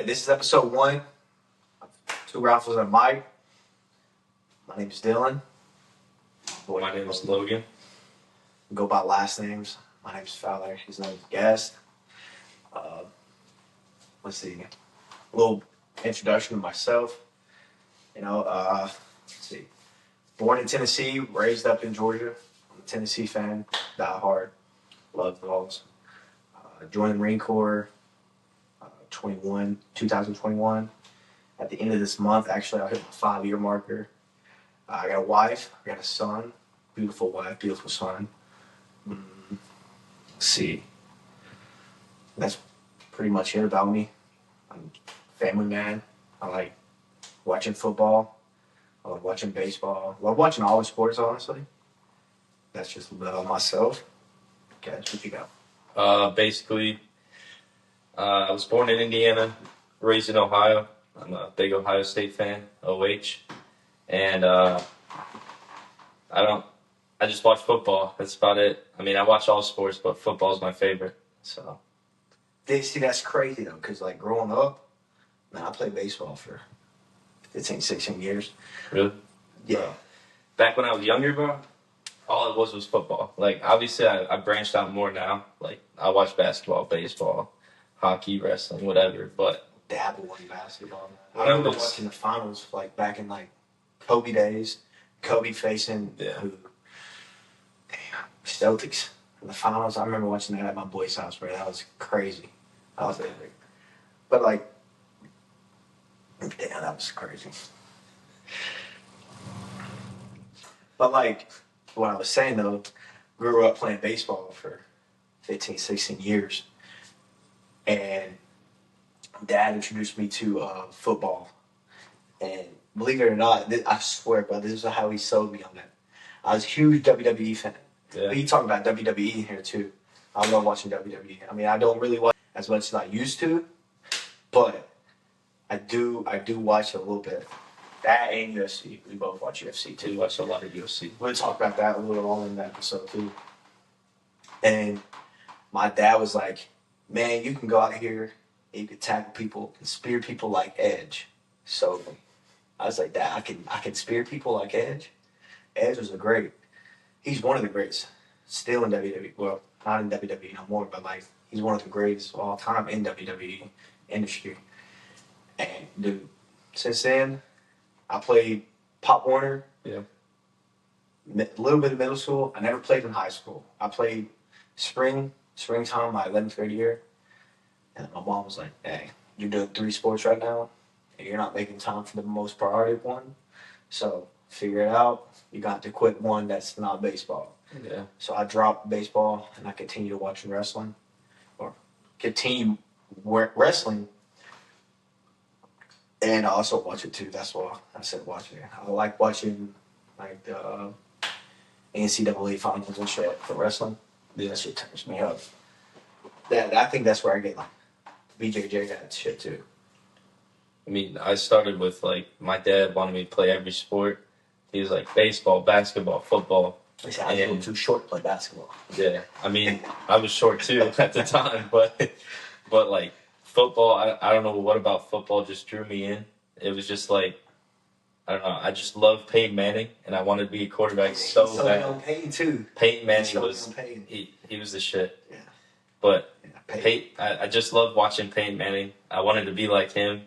This is episode 1. Two Ralphs and a mic. My name is Dylan. My name is Logan. We go by last names. My name is Fowler. His name is Guest. Let's see. A little introduction to myself. Let's see. Born in Tennessee, raised up in Georgia. I'm a Tennessee fan. Die hard. Love the Vols. Joined the Marine Corps 2021. At the end of this month, actually, I'll hit my 5-year marker. I got a wife. I got a son. Beautiful wife, beautiful son. Let's see. That's pretty much it about me. I'm a family man. I like watching football. I love watching baseball. I love watching all the sports, honestly. That's just a little bit on myself. Guys, what you got? Basically, I was born in Indiana, raised in Ohio. I'm a big Ohio State fan, OH. And I just watch football. That's about it. I mean, I watch all sports, but football is my favorite. So. See, that's crazy, though, because, like, growing up, man, I played baseball for 15, 16 years. Really? Yeah. Back when I was younger, bro, all it was football. Like, obviously, I branched out more now. Like, I watch basketball, baseball, hockey, wrestling, whatever, but... Dabble in basketball. I remember watching the finals, like, back in, like, Kobe days. Kobe facing Celtics in the finals. I remember watching that at my boy's house, bro. That was crazy. That was epic. But, like, damn, that was crazy. But, like, what I was saying, though, grew up playing baseball for 15, 16 years. And Dad introduced me to football. And believe it or not, I swear, bro, this is how he sold me on that. I was a huge WWE fan. Yeah. We talk about WWE in here, too. I love watching WWE. I mean, I don't really watch as much as I used to, but I do watch a little bit. That and UFC. We both watch UFC, too. We watch a lot of UFC. We'll talk about that a little on in that episode, too. And my dad was like, man, you can go out here and you can tackle people and spear people like Edge. So I was like, Dad, I can spear people like Edge. Edge was he's one of the greats still in WWE. Well, not in WWE no more, but like he's one of the greatest of all time in WWE industry. And dude, since then, I played Pop Warner. Yeah. A little bit of middle school. I never played in high school. I played springtime, my 11th grade year. And my mom was like, hey, you're doing 3 sports right now, and you're not making time for the most priority one. So figure it out. You got to quit one that's not baseball. Yeah. So I dropped baseball, and I continued to watch wrestling. Or continue wrestling. And I also watch it, too. That's why I said watch it. I like watching, like, the NCAA finals and shit for wrestling. Yeah. That shit turns me up. I think that's where I get, like, BJJ that shit, too. I mean, I started with, like, my dad wanted me to play every sport. He was like, baseball, basketball, football. He said, I was a little too short to play basketball. Yeah. I mean, I was short, too, at the time. But like, football, I don't know what about football just drew me in. It was just like, I don't know. I just love Peyton Manning, and I wanted to be a quarterback so bad. Young Peyton, too. Peyton Manning was, he was the shit. Yeah. But I just loved watching Peyton Manning. I wanted to be like him,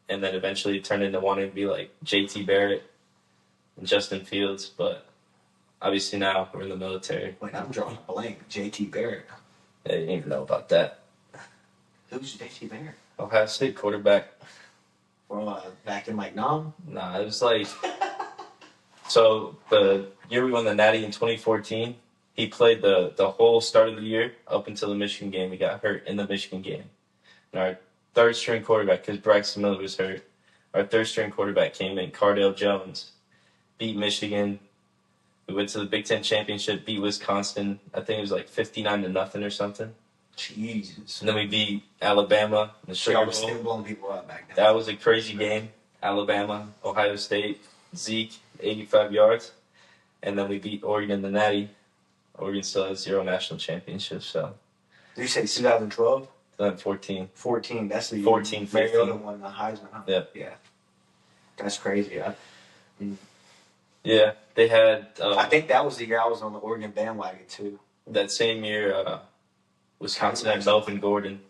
and then eventually turned into wanting to be like JT Barrett and Justin Fields. But obviously now we're in the military. Wait, I'm drawing a blank. JT Barrett. Yeah, you didn't even know about that. Who's JT Barrett? Ohio State quarterback. From back in like Nam? Nah, it was like so the year we won the Natty in 2014. He played the whole start of the year up until the Michigan game. He got hurt in the Michigan game. And our third string quarterback, because Braxton Miller was hurt, our third string quarterback came in, Cardale Jones, beat Michigan. We went to the Big Ten championship, beat Wisconsin. I think it was like 59-0 or something. Jesus. And then we beat Alabama in the Sugar Bowl. Still blowing people out back then. That was a crazy game. Alabama, Ohio State, Zeke, 85 yards. And then we beat Oregon in the Natty. Oregon still has 0 national championships, so. Did you say 2012? Then 14. 14. That's the 14, year Mariota 15. won the Heisman. Huh? Yep. Yeah. That's crazy. Yeah, they had. I think that was the year I was on the Oregon bandwagon too. That same year, Wisconsin had Melvin Gordon.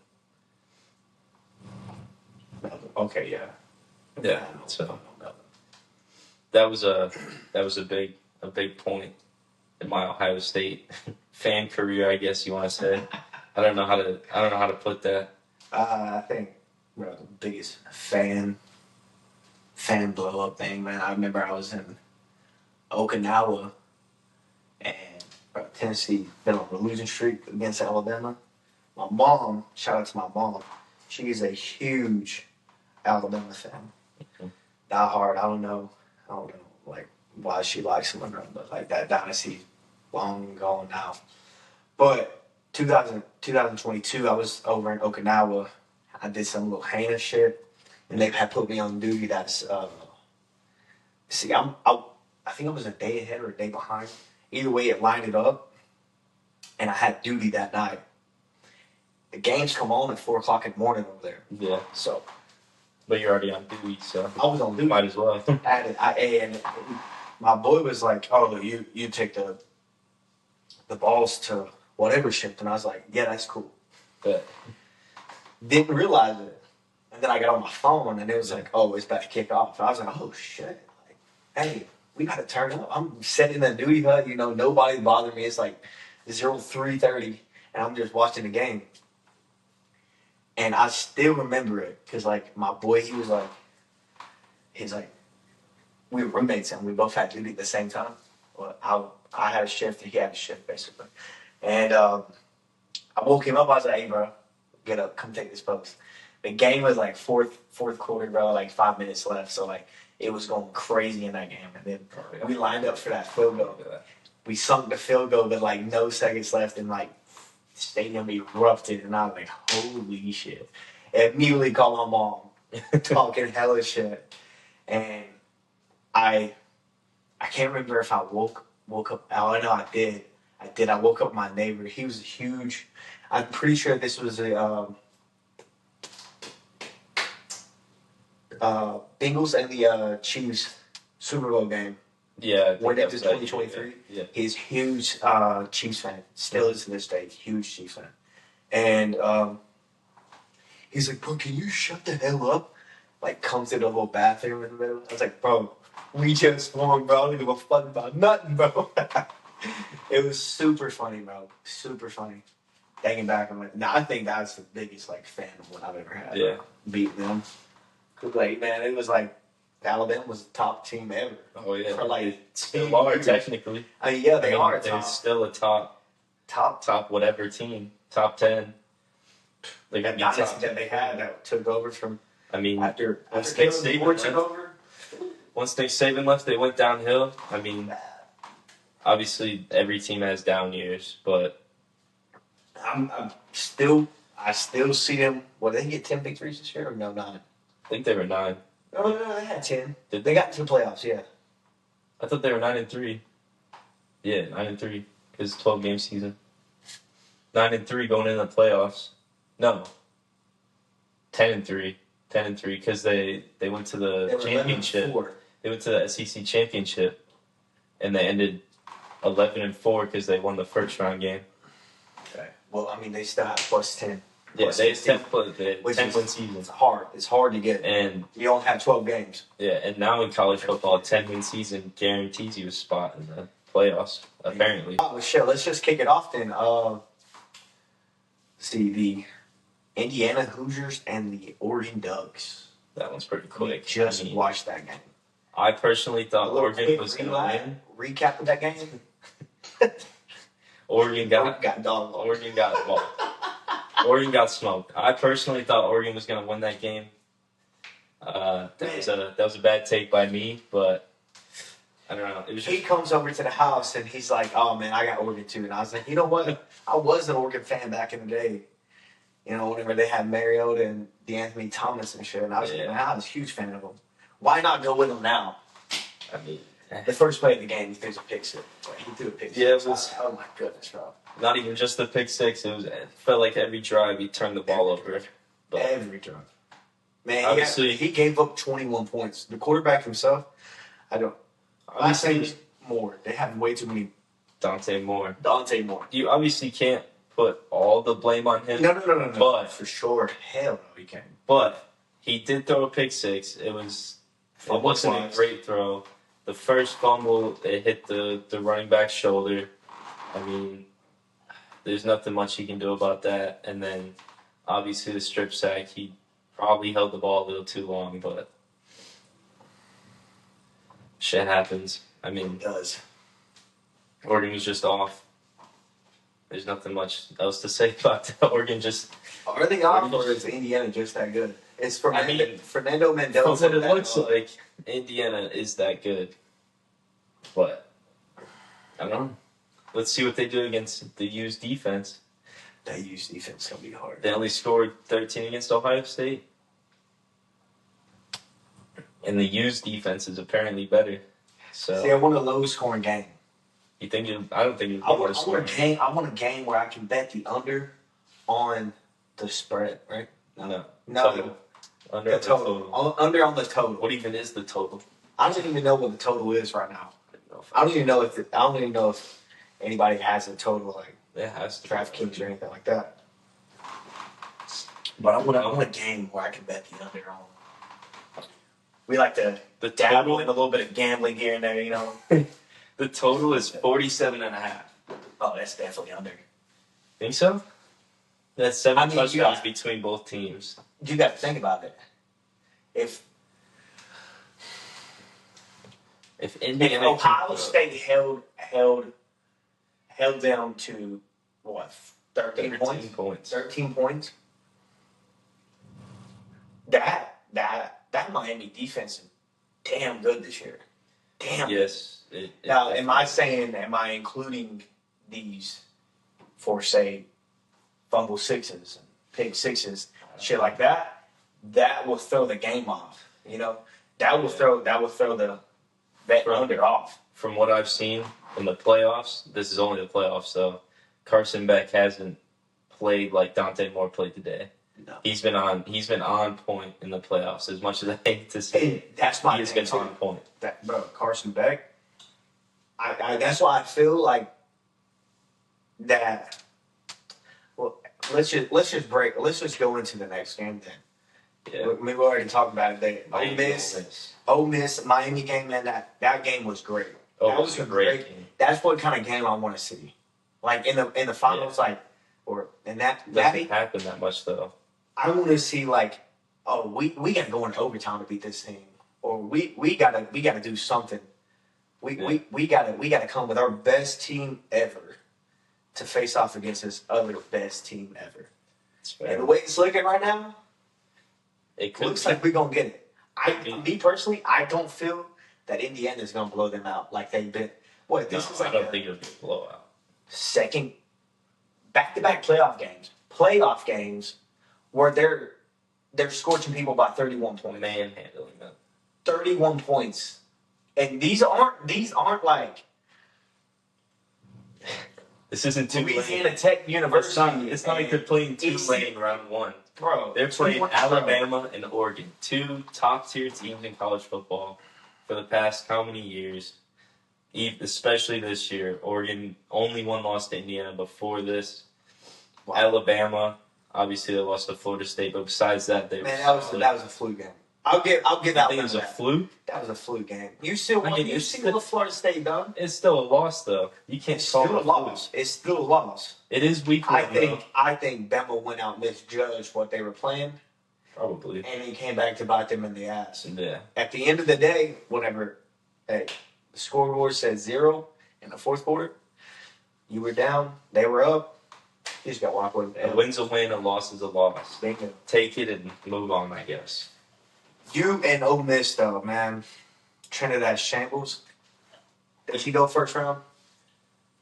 Okay, yeah. Yeah. So that was a big point in my Ohio State fan career, I guess you want to say. I don't know how to put that. I think the biggest fan blow up thing, man. I remember I was in Okinawa and Tennessee been on a losing streak against Alabama. My mom, shout out to my mom, she's a huge Alabama fan. Die hard. I don't know like why she likes them or not, but like that dynasty long gone now. But 2022, I was over in Okinawa. I did some little heinous shit, and they had put me on duty. That's I think I was a day ahead or a day behind. Either way, it lined it up, and I had duty that night. The games come on at 4:00 in the morning over there. Yeah. So, but you're already on duty, so I was on duty. Might as well. And my boy was like, "Oh, you take the balls to whatever shift," and I was like, "Yeah, that's cool." But didn't realize it, and then I got on my phone, and it was like, "Oh, it's about to kick off." And I was like, "Oh shit!" Like, hey, we got to turn up. I'm sitting in the duty hut, nobody bothered me. It's like 03:30, and I'm just watching the game. And I still remember it because, like, my boy, he's like, we were roommates and we both had duty at the same time. Well, I had a shift and he had a shift, basically. And I woke him up. I was like, "Hey, bro, get up, come take this post." The game was like fourth quarter, bro, like 5 minutes left. So, like, it was going crazy in that game. And then we lined up for that field goal. We sunk the field goal with, like, no seconds left, and, like, the stadium erupted. And I was like, holy shit. Immediately called my mom, talking hella shit. And I can't remember if I woke up. Oh, I know I did. I woke up my neighbor. He was huge. I'm pretty sure this was a Bengals and the Chiefs Super Bowl game. Yeah, went into 2023. Yeah. He's huge Chiefs fan. Still is to this day. Huge Chiefs fan. And he's like, "Bro, can you shut the hell up?" Like, comes to the whole bathroom in the middle. I was like, "Bro, we just won, bro. I don't give a fuck about nothing, bro." It was super funny, bro. Super funny. Thinking back, I'm like, I think that's the biggest, like, fan of what I've ever had. Yeah. Beating them. Cause, like, man, it was like Alabama was the top team ever. Oh yeah. For like still are technically. I mean, yeah, they are. They're still a top whatever team, top 10. They're gonna be top that they had that took over from. I mean, after Nick Saban took over. Once Nick Saban left, they went downhill. I mean, obviously every team has down years, but I still see them. What, did they get 10 victories this year or no 9? I think they were 9. No, they had 10. They got to the playoffs, yeah. I thought they were 9-3. Yeah, 9-3. Because 12-game season. 9-3 going into the playoffs. No. 10-3. 10-3 because they went to the championship. They went to the SEC championship, and they ended 11-4 because they won the first round game. Okay. Well, I mean, they still have plus 10. Yeah, they have 10 win season. It's hard. It's hard to get. And you only have 12 games. Yeah, and now in college football, a 10-win season guarantees you a spot in the playoffs, apparently. Oh, shit. Let's just kick it off then. See, the Indiana Hoosiers and the Oregon Ducks. That one's pretty quick. Just watched that game. I personally thought Oregon was going to win. Recap of that game. Oregon got dog. Oregon got smoked. I personally thought Oregon was going to win that game. That was a bad take by me, but I don't know. He comes over to the house and he's like, "Oh man, I got Oregon too." And I was like, "You know what? I was an Oregon fan back in the day. Whenever they had Mariota and DeAnthony Thomas and shit." And I was like, "Man, I was a huge fan of them. Why not go with them now?" I mean, the first play of the game, he threw a pick six. He threw a pick six. Yeah, it was. Oh my goodness, bro. Not even just the pick six. It felt like every drive he turned the ball over. But Every drive. Man, obviously, he gave up 21 points. The quarterback himself, I don't. Last name is Moore. They have way too many. Dante Moore. You obviously can't put all the blame on him. No. But for sure, hell no, he can't. But he did throw a pick six. It wasn't a great throw. The first fumble, it hit the running back's shoulder. I mean, there's nothing much he can do about that. And then, obviously, the strip sack, he probably held the ball a little too long, but shit happens. I mean, It does. Oregon was just off. There's nothing much else to say about that. Oregon just... Are they off, or is Indiana just that good? It's Fernando Mendoza. From what it looks like, Indiana is that good. But, I don't know. Let's see what they do against the U's defense. That U's defense is going to be hard. They only scored 13 against Ohio State. And the U's defense is apparently better. So, see, I want a low-scoring game. You think I don't think I want a game where I can bet the under on the spread, right? No. Total. Under the total. Under on the total. What even is the total? I don't even know what the total is right now. I don't even know if anybody has a total like it has DraftKings or anything like that. But I want a game where I can bet the under on. We like to dabble in a little bit of gambling here and there, you know. The total is 47.5. Oh, that's definitely under. Think so? That's 7 touchdowns between both teams. You got to think about it. If Ohio State held them to what, 13 points? 13 points. That Miami defense is damn good this year. Damn. Yes. Now, am I including these for, say, fumble sixes and pick sixes, shit like that? That will throw the game off. You know, that will throw the bet under off. From what I've seen in the playoffs, this is only the playoffs, so Carson Beck hasn't played like Dante Moore played today. No. He's been on point in the playoffs. As much as I hate to say, and that's my he's been on point. Carson Beck. That's why I feel like that. Well, let's just go into the next game then. Yeah. We already talked about it. Ole Miss, Miami game, man. That game was great. Oh, that was a great game. That's what kind of game I want to see. Like in the finals, doesn't happen that much though. I want to see like, oh, we got to go into overtime to beat this team, or we gotta do something. We gotta come with our best team ever to face off against this other best team ever. And the way it's looking right now, it looks like we're gonna get it. Me personally, I don't feel that Indiana's gonna blow them out like they've been. What this is like? I don't think it'll be a blowout. Second, back-to-back playoff games where they're scorching people by 31 points. Manhandling them. 31 points. And these aren't like this isn't Louisiana Tech University. It's not like they're playing Tulane round one. Bro, they're playing Alabama and Oregon, two top-tier teams in college football for the past how many years? Especially this year. Oregon only one loss to Indiana before this. Wow. Alabama, obviously they lost to Florida State, but besides that, that was a fluke game. I'll give that one. It was a fluke. That was a fluke game. You see what Florida State done? It's still a loss, though. You can't call it a loss. It's still a loss. It is weak. I think Bama went out and misjudged what they were playing. Probably. And he came back to bite them in the ass. Yeah. At the end of the day, the scoreboard said 0 in the fourth quarter. You were down. They were up. You just got to walk with it. A win's a win. A loss is a loss. Take it and move on, I guess. You and Ole Miss, though, man. Trinidad Shambles. Did he go first round?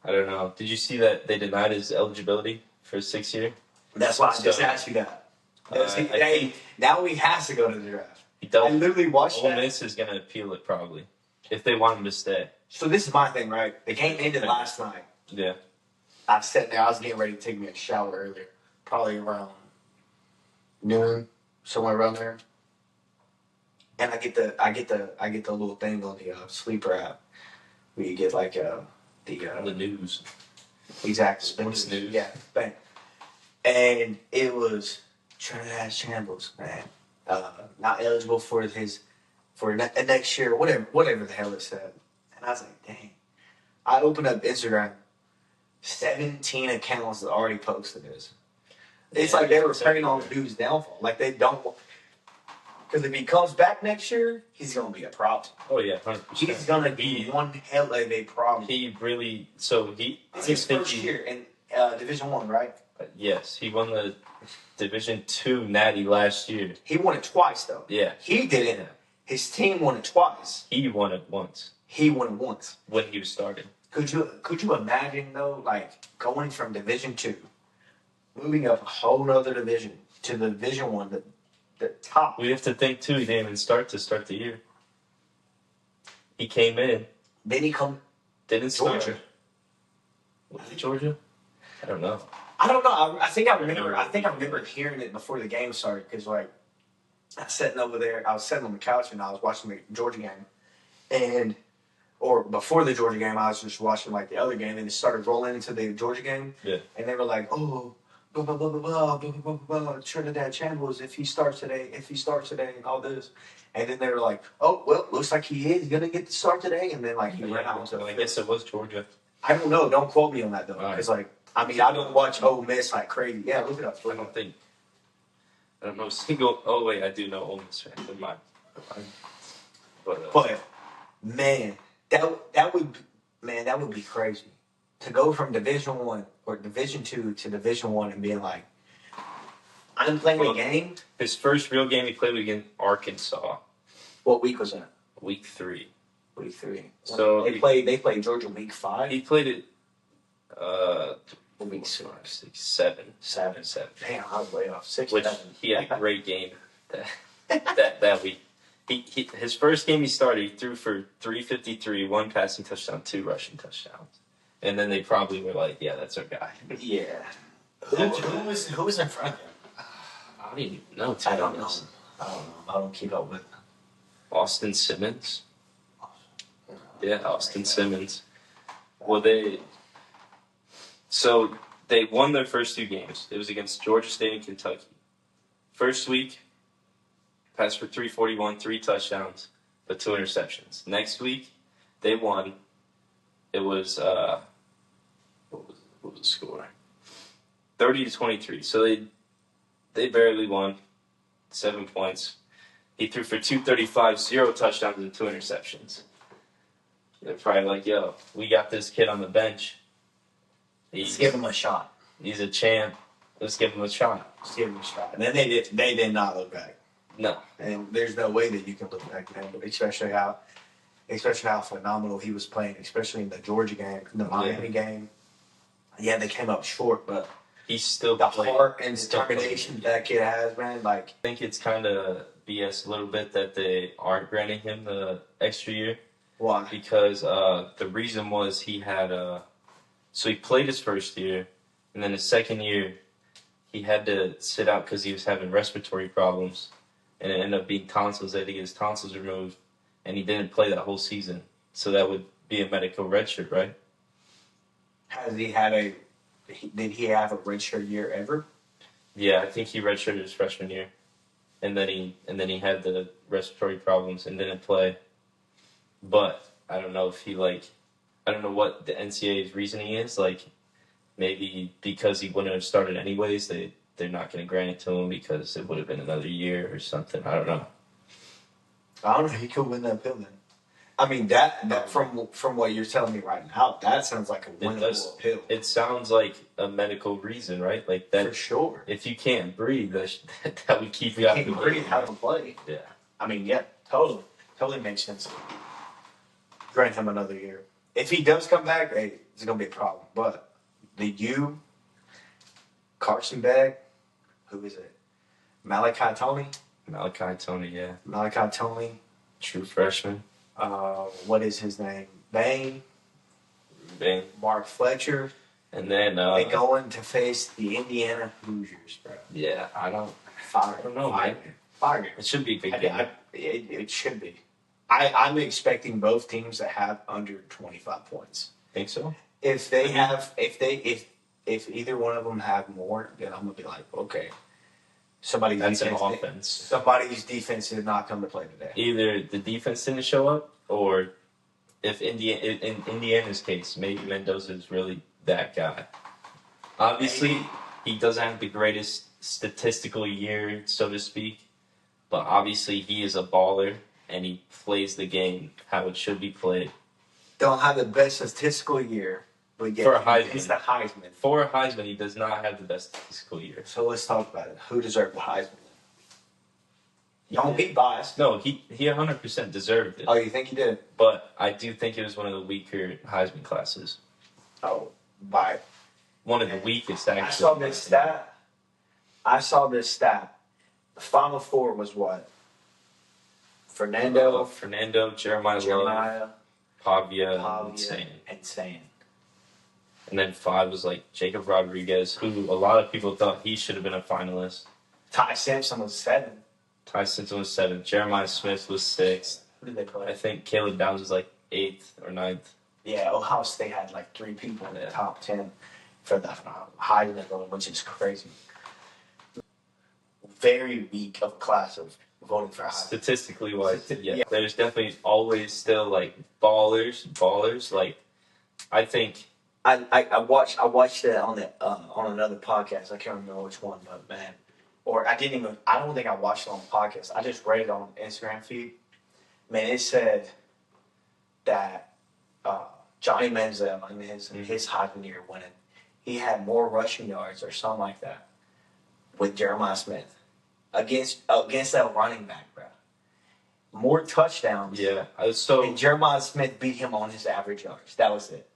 I don't know. Did you see that they denied his eligibility for 6 year? That's why I just asked you that. Now he has to go to the draft. He does. I literally watched that. Ole Miss is going to appeal it probably if they want him to stay. So this is my thing, right? The game ended last night. Yeah. I sat there. I was getting ready to take me a shower earlier, probably around noon, somewhere around there. And I get the little thing on the sleeper app where you get like The news. exact Sports news. Yeah, bang. And it was Trinidad Shambles, man. Not eligible for next year, whatever the hell it said. And I was like, dang. I opened up Instagram. 17 accounts that already posted this. It's like they were preying on the dude's downfall. Like they don't. Because if he comes back next year, he's going to be a problem. Oh, yeah, 100%. He's going to be one hell of a problem. He really. So he. It's his first year in Division One, right? Yes, he won the Division II Natty last year. He won it twice, though. Yeah. He didn't. Yeah. His team won it twice. He won it once. He won it once. When he was starting. Could you imagine, though, like going from Division Two, moving up a whole nother division to the Division One, the top. We have to think, too, he didn't even start the year. He came in. Then he come. Didn't start. Georgia. Was it Georgia? I don't know. I don't know. I think I remember hearing it before the game started because like I was sitting over there. I was sitting on the couch and I was watching the Georgia game, or before the Georgia game, I was just watching like the other game, and it started rolling into the Georgia game. Yeah. And they were like, "Oh, blah blah blah blah blah blah blah blah blah. Trinidad Shambles, if he starts today, and all this." And then they were like, "Oh, well, looks like he is gonna get the start today." And then like he ran out. I guess it was Georgia. I don't know. Don't quote me on that though, because like I mean I don't watch Ole Miss like crazy. Yeah, look it up. I don't know a single. Oh wait, I do know Ole Miss fans. Never mind. But man, that would be crazy to go from Division One or Division Two to Division One and being like, I'm playing a game. His first real game he played against Arkansas. What week was that? Week 3. Week 3. So they played Georgia week 5. He played it. Week 6. 7. Damn, I was way off. 6. Which 7. He had a great game that week. His first game he started, he threw for 353, 1 passing touchdown, 2 rushing touchdowns. And then they probably were like, yeah, that's our guy. Yeah. Who was in front of him? I don't even know. I don't know. I don't keep up with Austin Simmons. Yeah, Austin Simmons. Well, they won their first 2 games. It was against Georgia State and Kentucky. First week, passed for 341, 3 touchdowns, but 2 interceptions. Next week, they won. It was what was the score? 30-23. So they barely won. 7 points. He threw for 235, 0 touchdowns and 2 interceptions. They're probably like, yo, we got this kid on the bench. Let's give him a shot. He's a champ. Let's give him a shot. Let's give him a shot. And then they did not look back. No. And there's no way that you can look back, man. Especially how phenomenal he was playing, especially in the Georgia game, the Miami game. Yeah, they came up short, but he's still the heart and determination that kid has, man. Like, I think it's kind of BS a little bit that they aren't granting him the extra year. Why? Because the reason was he had so he played his first year, and then his second year he had to sit out because he was having respiratory problems, and it ended up being tonsils. They had to get his tonsils removed, and he didn't play that whole season. So that would be a medical redshirt, right? Did he have a redshirt year ever? Yeah, I think he redshirted his freshman year, and then he had the respiratory problems and didn't play. But I don't know if I don't know what the NCAA's reasoning is. Like, maybe because he wouldn't have started anyways, they're not going to grant it to him because it would have been another year or something. I don't know. I don't know. He could win that appeal then. I mean, that from what you're telling me right now, that sounds like a winnable appeal. It sounds like a medical reason, right? Like that. For sure. If you can't breathe, that would keep you out of the game. Breathe, how to play. Yeah. I mean, yeah, totally makes sense. Grant him another year. If he does come back, hey, it's gonna be a problem. But Carson Beck, who is it? Malachi Tony, yeah. Malachi Tony, True freshman. what is his name? Bang. Bang. Mark Fletcher. And then They going to face the Indiana Hoosiers, bro. yeah, I don't know, Fire. man. Fire. It should be a good game. It should be. I'm expecting both teams to have under 25 points. Think so? If they have, if either one of them have more, then I'm gonna be like, okay, That's an offense. Somebody's defense did not come to play today. Either the defense didn't show up, or if in Indiana's case, maybe Mendoza is really that guy. Obviously, he doesn't have the greatest statistical year, so to speak, but obviously he is a baller and he plays the game how it should be played. Don't have the best statistical year, but For a Heisman. He's the Heisman. For a Heisman, he does not have the best statistical year. So let's talk about it. Who deserved the Heisman? Don't be biased. No, he 100% deserved it. Oh, you think he did? But I do think it was one of the weaker Heisman classes. Oh, by One of the weakest, actually. I saw this stat. The Final Four was what? Fernando, Jeremiah Love, Pavia, insane. And then 5 was like Jacob Rodriguez, who a lot of people thought he should have been a finalist. Ty Simpson was 7. Ty Simpson was 7. Jeremiah Smith was 6. Who did they play? I think Caleb Downs was like 8th or 9th. Yeah, Ohio State had like 3 people in the top 10 for the Heisman, which is crazy. Very weak of a class of voting for Heisman. Statistically wise, yeah. There's definitely always still like ballers. Like, I think I watched it on another podcast. I can't remember which one, but man, I don't think I watched it on the podcast. I just read it on Instagram feed. Man, it said that Johnny Manziel in his Heisman year winning, he had more rushing yards or something like that with Jeremiah Smith against that running back, bro. More touchdowns. Yeah. And Jeremiah Smith beat him on his average yards. That was it.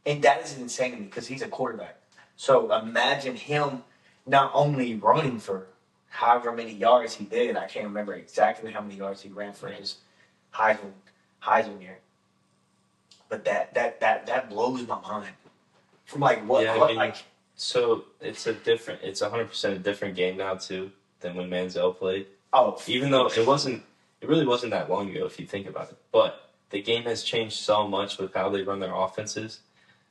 And that is insane to me because he's a quarterback. So imagine him not only running for however many yards he did. I can't remember exactly how many yards he ran for his Heisman year. But that blows my mind. From like what? Yeah, what like? So it's 100% a different game now too than when Manziel played. Oh, even though it really wasn't that long ago if you think about it. But the game has changed so much with how they run their offenses,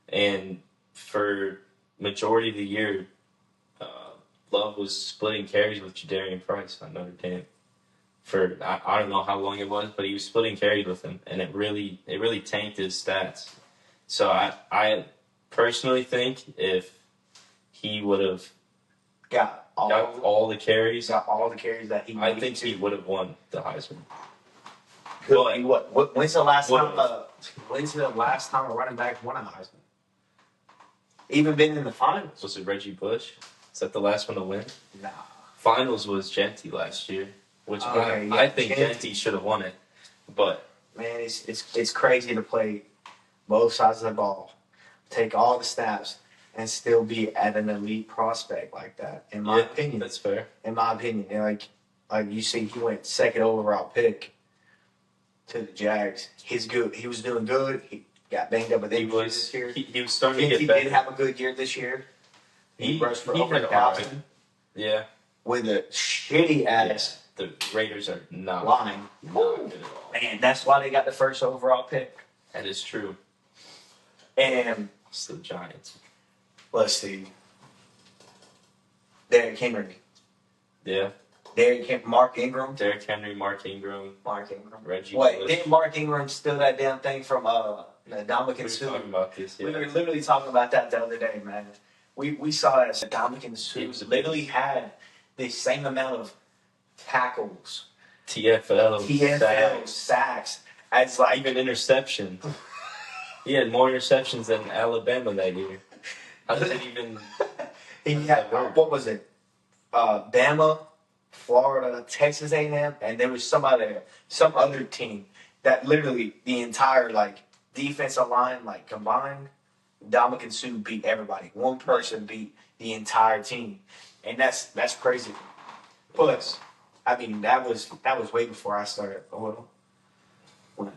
and for majority of the year, Love was splitting carries with Jadarian Price on Notre Dame. For I don't know how long it was, but he was splitting carries with him, and it really tanked his stats. So I personally think if he would have got all the carries that he, I think he would have won the Heisman. When's the last time a running back won a Heisman? Even been in the finals? Was it Reggie Bush? Is that the last one to win? Nah. Finals was Genty last year, which I think Genty should have won it. But man, it's crazy to play both sides of the ball, take all the snaps, and still be at an elite prospect like that. In my opinion, that's fair. In my opinion, and like you see, he went second overall pick to the Jags. He's good. He was doing good. He got banged up with injuries this year. He was starting to get better. He did have a good year this year. He rushed for over 1,000. Yeah. With a shitty ass. Yeah. The Raiders are not line. Not good at all. Man, that's why they got the first overall pick. That is true. And it's the Giants. Let's see. Derrick Henry. Yeah. Mark Ingram. Derrick Henry, Mark Ingram. Reggie Bush. Didn't Mark Ingram steal that damn thing from Ndamukong Suh? We were talking about this, yeah. We were literally talking about that the other day, man. We saw that Ndamukong Suh literally had the same amount of tackles. TFL sacks as like even interceptions. He had more interceptions than Alabama that year. How does it even? He had what was it? Bama, Florida, Texas A&M, and there was some other team that literally the entire defensive line combined. Ndamukong Suh beat everybody. One person beat the entire team, and that's crazy. But I mean that was way before I started. Oh, when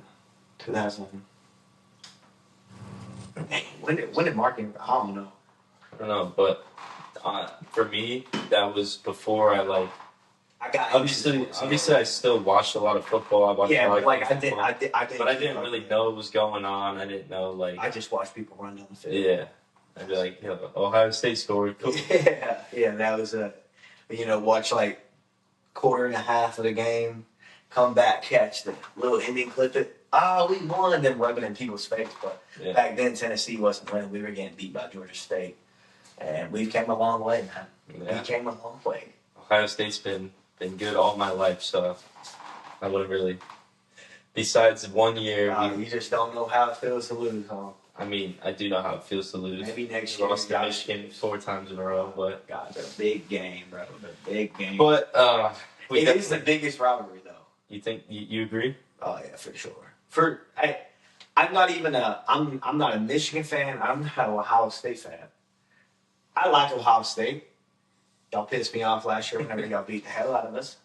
2000. When did Mark Ingram? I don't know. don't know, but for me, that was before I like. I got Obviously, I still watched a lot of football. I watched but like I football, did, but I didn't really know what was going on. I didn't know like. I just watched people run down the field. Yeah, I'd be like, Ohio State scored. Cool. Yeah, that was watch like quarter and a half of the game, come back, catch the little ending clip it. We won, then rubbing in people's face. But back then, Tennessee wasn't winning. We were getting beat by Georgia State. And we came a long way, man. Yeah. We came a long way. Ohio State's been good all my life, so I wouldn't really. Besides 1 year, you just don't know how it feels to lose, huh? I mean, I do know how it feels to lose. Maybe next year. Lost to Michigan 4 times in a row, but God, it's a big game, bro. A big game. But it is the biggest rivalry, though. You think you agree? Oh yeah, for sure. I'm not even I'm not a Michigan fan. I'm not an Ohio State fan. I like Ohio State. Y'all pissed me off last year whenever y'all beat the hell out of us.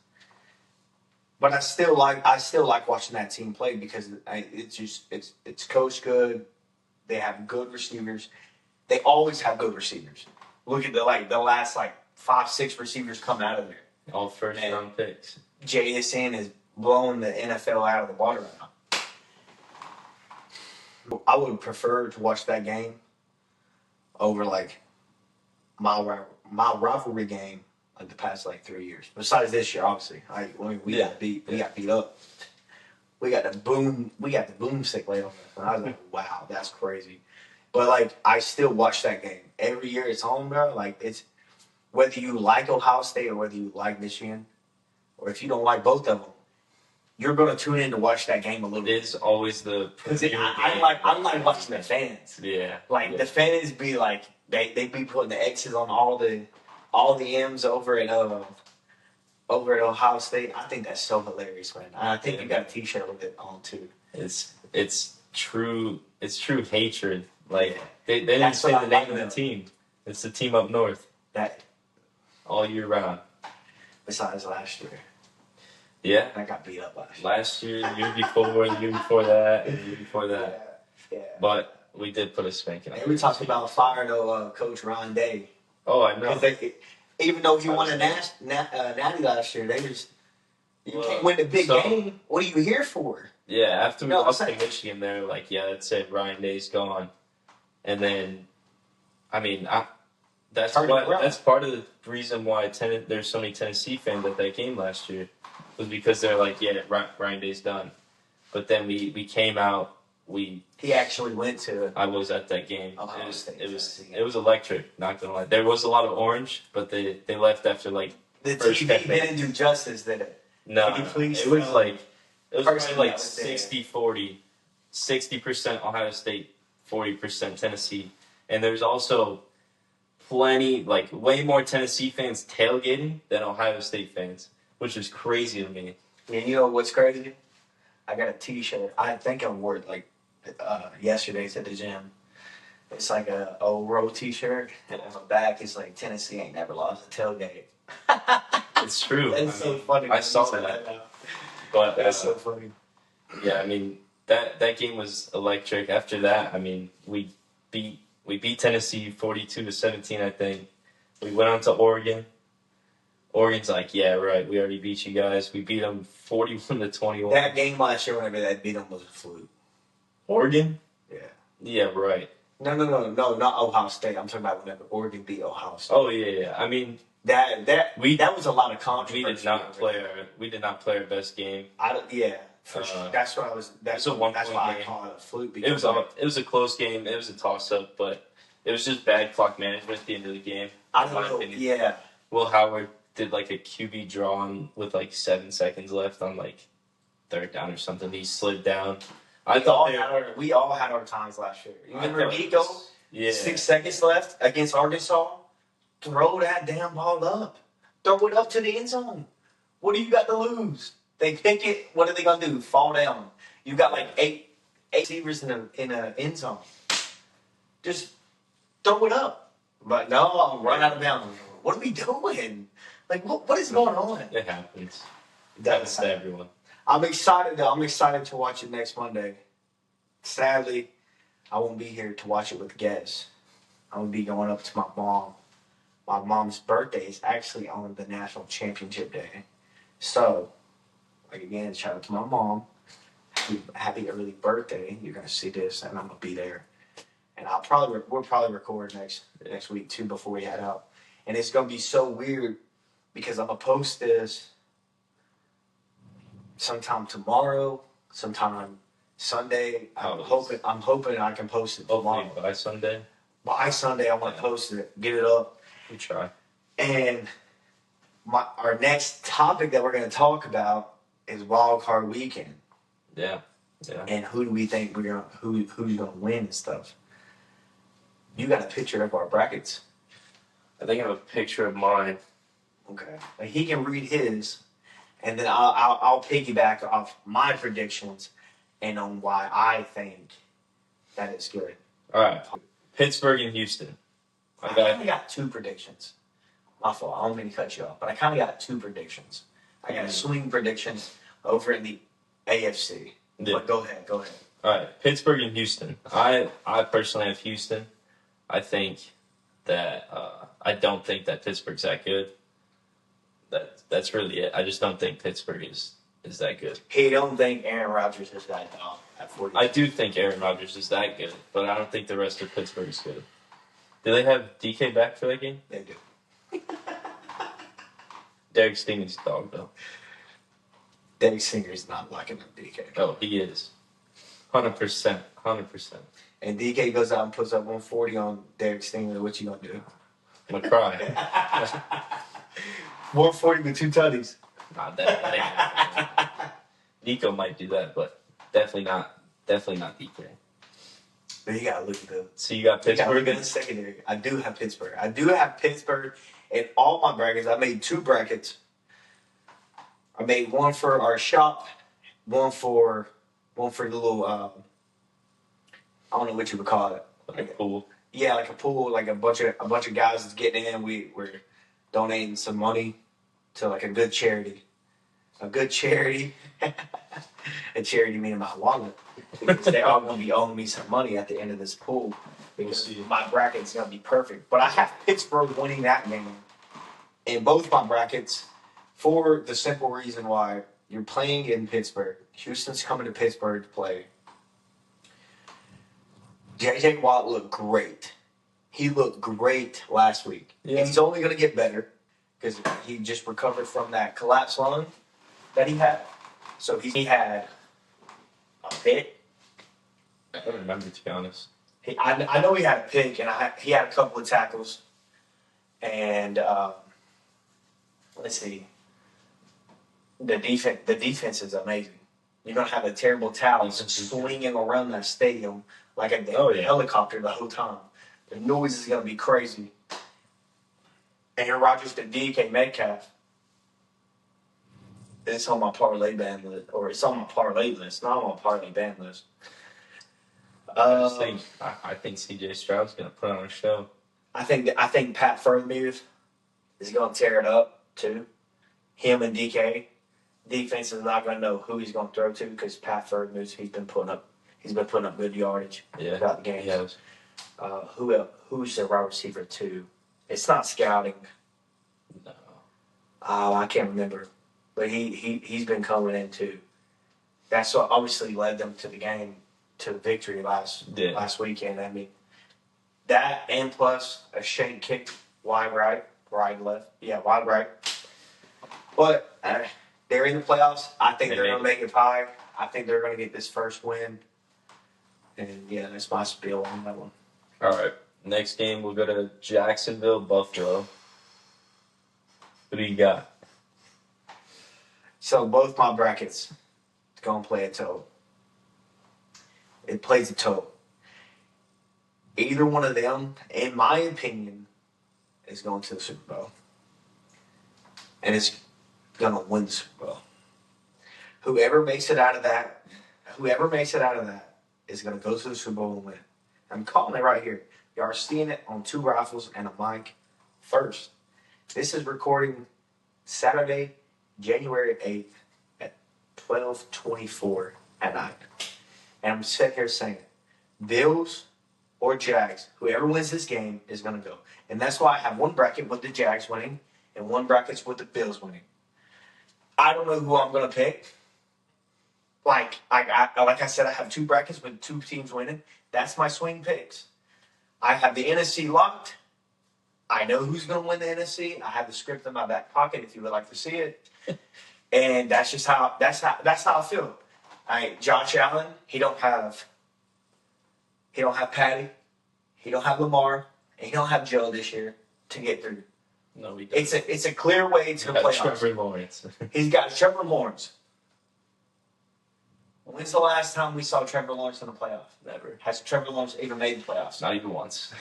But I still like watching that team play because it's coached good. They have good receivers. They always have good receivers. Look at the last 5-6 receivers come out of there. All first round picks. JSN is blowing the NFL out of the water right now. I would prefer to watch that game over my rivalry game the past 3 years. Besides this year, obviously. We got beat up. We got the boomstick laid on us. And I was like, wow, that's crazy. But I still watch that game. Every year it's home, bro. It's whether you like Ohio State or whether you like Michigan, or if you don't like both of them, you're gonna tune in to watch that game a little bit. It's always the because I like watching the fans. Yeah. The fans be they be putting the X's on all the M's over at Ohio State. I think that's so hilarious, man. I think you got a T-shirt with it on too. It's true hatred. They didn't say the name of the team. It's the team up north. That all year round. Besides last year. Yeah. I got beat up last year. Last year, the year before, the year before that, and the year before that. Yeah. But we did put a spanking on. And we talked about firing Coach Ron Day. Oh, I know. Even though he won a natty last year, you can't win the big game. What are you here for? Yeah, after we lost to Michigan, they're like, yeah, that's it. Ryan Day's gone. And then, that's part of the reason why there's so many Tennessee fans at that game last year, was because they're like, yeah, Ryan Day's done. But then we came out. He actually went to. I was at that game. Ohio State. It was electric. Not gonna lie, there was a lot of orange, but they left after the TV didn't do justice, did it? No, it was probably 60-40, 60% Ohio State, 40% Tennessee, and there's also plenty, way more Tennessee fans tailgating than Ohio State fans, which is crazy to me. And you know what's crazy? I got a T-shirt. I think I wore it yesterday's at the gym. It's a old row T-shirt, and on the back it's Tennessee ain't never lost a tailgate. It's true. That's so funny. I saw that. But that's so funny. Yeah, that game was electric. After that, we beat Tennessee 42-17. I think we went on to Oregon. Oregon's like, yeah, right. We already beat you guys. We beat them 41-21. That game last year, whenever that beat them, was a fluke. Oregon? Yeah. Yeah, right. No, not Ohio State. I'm talking about whenever Oregon beat Ohio State. Oh yeah. That was a lot of controversy. We did not play our best game. For sure. That's why I call it a fluke. Because it was a close game. It was a toss up, but it was just bad clock management at the end of the game. I don't know. Yeah. Will Howard did a QB draw with 7 seconds left on third down or something. He slid down. We all had our times last year. You remember Nico? Yeah. 6 seconds left against Arkansas. Throw that damn ball up. Throw it up to the end zone. What do you got to lose? They pick it. What are they gonna do? Fall down. You got eight receivers in a end zone. Just throw it up. But no, I'm right out of bounds. What are we doing? What is going on? It happens. It happens to everyone. I'm excited though. I'm excited to watch it next Monday. Sadly, I won't be here to watch it with Gez. I'm gonna be going up to my mom. My mom's birthday is actually on the national championship day. So, like again, shout out to my mom. Happy early birthday. You're gonna see this and I'm gonna be there. And we'll probably record next week too before we head out. And it's gonna be so weird because I'm gonna post this sometime tomorrow, sometime Sunday. I'm hoping I can post it tomorrow. Hopefully by Sunday. By Sunday I want to post it, get it up. We try. And our next topic that we're gonna talk about is wild card weekend. Yeah. Yeah. And who do we think who's gonna win and stuff. You got a picture of our brackets. I think I have a picture of mine. Okay. Like he can read his, and then I'll piggyback off my predictions and on why I think that it's good. All right. Pittsburgh and Houston. I kind of got two predictions. My fault. I don't mean to cut you off, but I kind of got two predictions. I got a swing prediction over in the AFC. Yeah. But go ahead. All right. Pittsburgh and Houston. I personally have Houston. I think that I don't think that Pittsburgh's that good. That's really it. I just don't think Pittsburgh is that good. He don't think Aaron Rodgers is that dog at 40. I do think Aaron Rodgers is that good, but I don't think the rest of Pittsburgh is good. Do they have DK back for that game? They do. Derek Stingley's dog though. Derek Singer's not liking him, DK. Oh, he is. 100%. And DK goes out and puts up 140 on Derek Stingley. What you gonna do? I'm gonna cry. 140 with 2 tutties. Nah, that Nico might do that, but definitely not DK. But you gotta look at the. So you got Pittsburgh. Look at the secondary. I do have Pittsburgh. In all my brackets. I made 2 brackets. I made one for our shop, one for the little. I don't know what you would call it. Like a pool. Yeah, like a pool, like a bunch of guys is getting in. We're donating some money to like a good charity. A good charity. A charity meaning my wallet. Because they're all gonna be owing me some money at the end of this pool. Because my bracket's gonna be perfect. But I have Pittsburgh winning that game in both my brackets for the simple reason why you're playing in Pittsburgh. Houston's coming to Pittsburgh to play. J.J. Watt looked great. He looked great last week. Yeah. And he's only going to get better because he just recovered from that collapsed lung that he had. So he had a pick. I don't remember, to be honest. I know he had a pick, and he had a couple of tackles. And let's see. The defense is amazing. You're going to have a terrible talent swinging around that stadium like a helicopter the whole time. The noise is going to be crazy. Aaron Rodgers to DK Metcalf. It's on my parlay band list, or it's on my parlay list, not on my parlay band list. I think C.J. Stroud's going to put on a show. I think Pat Freiermuth is going to tear it up too. Him and DK. Defense is not going to know who he's going to throw to because Pat Freiermuth, he's been putting up good yardage throughout the game. He has. Who's the wide receiver too? It's not scouting. No. Oh, I can't remember. But he's been coming in too. That's what obviously led them to the game, to the victory last weekend. I mean, that and plus a shank kick wide right left. Yeah, wide right. But they're in the playoffs. I think they're going to make it high. I think they're going to get this first win. And yeah, that's my spiel on that one. All right. Next game, we'll go to Jacksonville, Buffalo. Who do you got? So both my brackets going to play a toe. It plays a toe. Either one of them, in my opinion, is going to the Super Bowl. And it's going to win the Super Bowl. Whoever makes it out of that is going to go to the Super Bowl and win. I'm calling it right here. You are seeing it on 2 rifles and a mic first. This is recording Saturday, January 8th at 12:24 at night. And I'm sitting here saying, Bills or Jags, whoever wins this game is going to go. And that's why I have one bracket with the Jags winning and one bracket with the Bills winning. I don't know who I'm going to pick. Like I said, I have two brackets with two teams winning. That's my swing picks. I have the NFC locked. I know who's going to win the NFC. I have the script in my back pocket if you would like to see it. And that's just how I feel. All right, Josh Allen, he don't have Patty, he don't have Lamar, and he don't have Joe this year to get through. No, he doesn't. It's a clear way to the playoffs. Trevor Lawrence. He's got Trevor Lawrence. When's the last time we saw Trevor Lawrence in the playoffs? Never. Has Trevor Lawrence even made the playoffs? Not even once.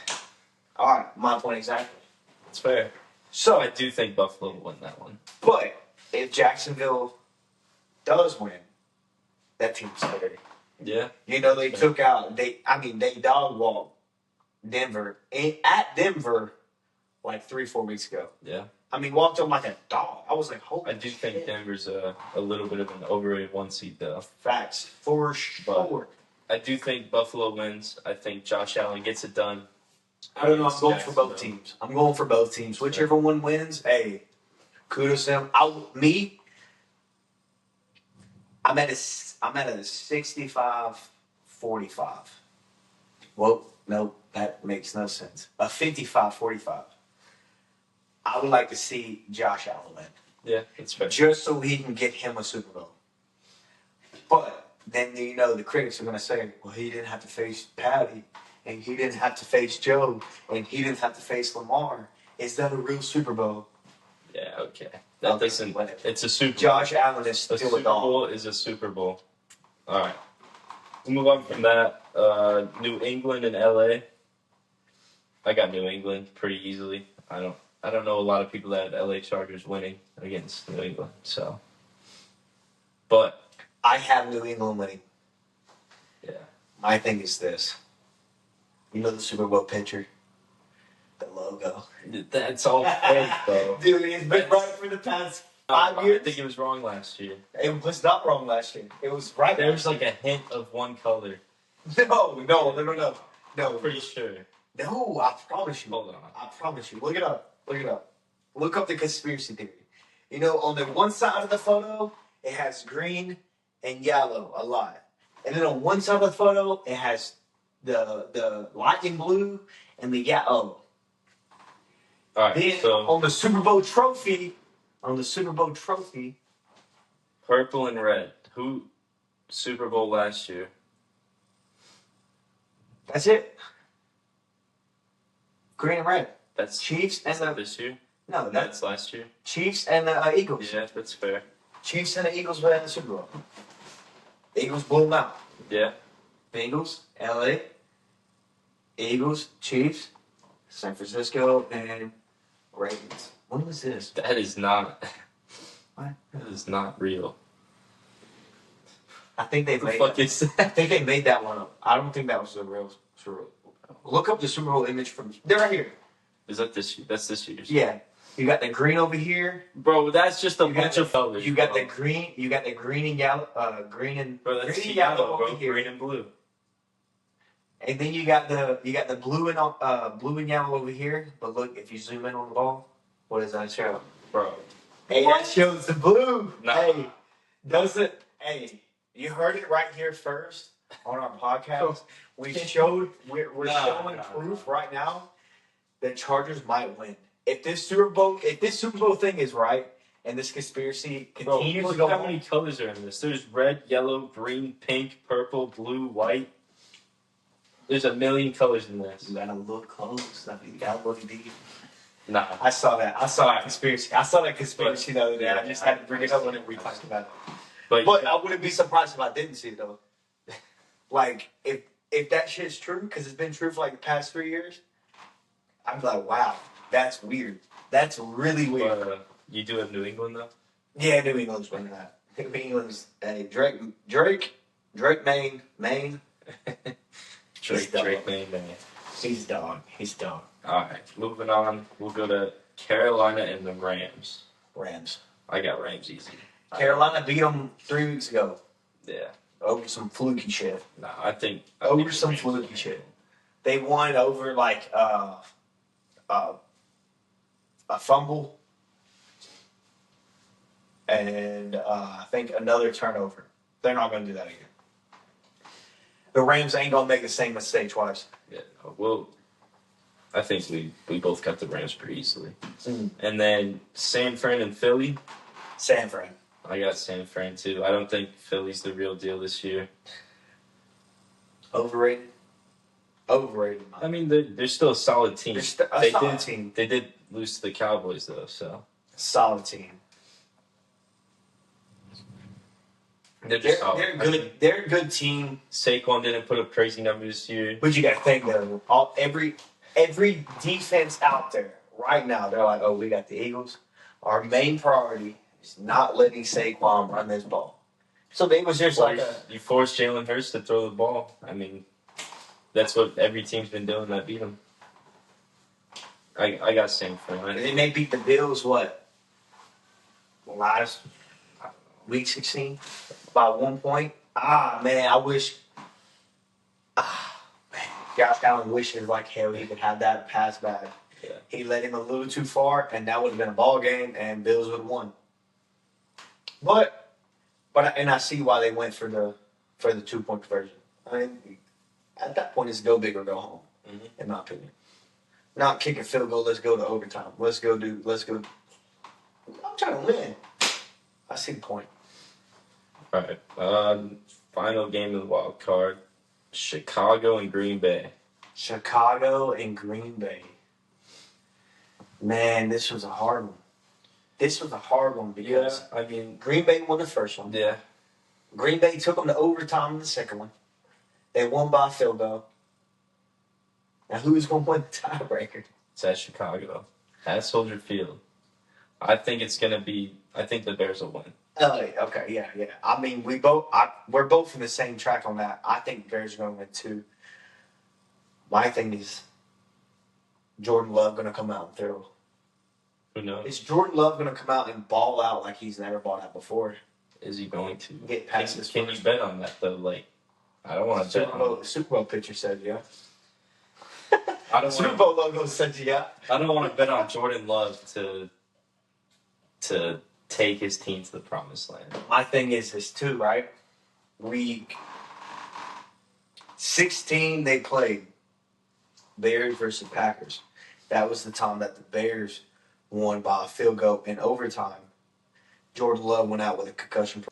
All right, my point exactly. That's fair. So I do think Buffalo will win that one. But if Jacksonville does win, that team's scary. Yeah. You know, they took out they dog walked Denver at Denver like 3-4 weeks ago. Yeah. I mean, walked them like a dog. I was like, holy I do shit. think Denver's a little bit of an overrated one seed though. Facts. For sure. I do think Buffalo wins. I think Josh Allen gets it done. I don't know. I'm going for both teams. I'm going for both teams. Whichever one wins, hey, kudos to them. I'm at a 65-45. Well, no, that makes no sense. A 55-45. I would like to see Josh Allen win. Yeah, that's fair. Just so he can get him a Super Bowl. But then, you know, the critics are going to say, well, he didn't have to face Patty, and he didn't have to face Joe, and he didn't have to face Lamar. Is that a real Super Bowl? Yeah, okay. That doesn't. It's a Super Bowl. Josh Allen is still a Super Bowl is a Super Bowl. All right. We'll move on from that. New England and LA. I got New England pretty easily. I don't know a lot of people that have LA Chargers winning against New England. So, but I have New England winning. Yeah. My thing is this. You know the Super Bowl picture? The logo. That's all fake, though. Dude, it's been right for the past 5 years. I think it was wrong last year. It was not wrong last year. It was right. There's like a hint of one color. No. No, I'm pretty sure. No, I promise you. Hold on. I promise you. Look it up. Look up the conspiracy theory. You know, on the one side of the photo, it has green and yellow a lot. And then on one side of the photo, it has the lightning blue and the yellow. All right, then so on the Super Bowl trophy, purple and red. Who Super Bowl last year? That's it. Green and red. That's Chiefs and the this year. No, That's last year. Chiefs and the Eagles. Yeah, that's fair. Chiefs and the Eagles were in the Super Bowl. The Eagles blew them out. Yeah. Bengals, LA, Eagles, Chiefs, San Francisco, and Ravens. When was this? That is not. What? That is not real. I think they The made. fuck is I that? think they made that one up. I don't think that was the real Super Bowl. Look up the Super Bowl image from. They're right here. Is that this year? That's this year's. Yeah, you got the green over here. Bro, that's just a You got bunch the- of colors. You got bro. the green. You got the green and yellow. Green and Bro, that's green and yellow, bro. over here. Green and blue. And then you got the blue and yellow over here. But look, if you zoom in on the ball, what does that show? Bro. Hey, What? that shows the blue. Nah. Hey, does it? Hey, you heard it right here first on our podcast. We're Nah, showing proof right now that Chargers might win. If this Super Bowl thing is right, and this conspiracy Bro, continues to look go how on, many colors are in this. There's red, yellow, green, pink, purple, blue, white. There's a million colors in this. you gotta look close. I mean, you gotta look deep. Nah. I saw that conspiracy. I saw that conspiracy the other day. I just had to bring it up when we talked about it. But I wouldn't be surprised if I didn't see it though. Like if that shit's true, because it's been true for like the past 3 years, I'm like, wow, that's weird. That's really weird. But, you do have New England though? Yeah, New England's winning that. New England's Drake, Maine. Drake, man. He's dog. Alright, moving on. We'll go to Carolina and the Rams. Rams. I got Rams easy. Carolina beat them 3 weeks ago Yeah. over some fluky shit. No, I think Over the some Rams fluky win. shit. They won over like a fumble and I think another turnover. They're not going to do that again. The Rams ain't going to make the same mistake twice. Yeah, well, I think we both cut the Rams pretty easily. And then San Fran and Philly. San Fran. I got San Fran too. I don't think Philly's the real deal this year. Overrated. Overrated. I mean, they're still a solid team. Solid team. They did lose to the Cowboys though, so solid team. They're good. I mean, they're a good team. Saquon didn't put up crazy numbers this year. But you got to think though, every defense out there right now, they're like, oh, we got the Eagles. Our main priority is not letting Saquon run this ball. So they was just you force Jalen Hurts to throw the ball. I mean, that's what every team's been doing that beat them. I got San Fran. And they beat the Bills last week 16 by 1 point. Man, I wish. Man, Josh Allen wishes like hell he could have that pass back. Yeah. He let him a little too far, and that would have been a ball game, and Bills would have won. But I see why they went for the 2-point conversion. I mean, at that point, it's go big or go home, in my opinion. Not kick a field goal. Let's go to overtime. Let's go. I'm trying to win. I see the point. All right. Final game of the wild card: Chicago and Green Bay. Chicago and Green Bay. Man, this was a hard one. Because I mean, Green Bay won the first one. Yeah. Green Bay took them to overtime in the second one. They won by a field goal. Now, who's going to win the tiebreaker? It's at Chicago, at Soldier Field. I think the Bears will win. Oh, okay, yeah. I mean, we're both in the same track on that. I think the Bears are going to win too. My thing is, Jordan Love going to come out and throw. Who knows? Is Jordan Love going to come out and ball out like he's never balled out before? Is he going to get past this? Can you bet on that though? Like, I don't want to bet on it. Super Bowl picture said yeah. Super Bowl logo said yeah. I don't want to bet on Jordan Love to take his team to the promised land. My thing is this too, right? Week 16 they played Bears versus Packers. That was the time that the Bears won by a field goal in overtime. Jordan Love went out with a concussion.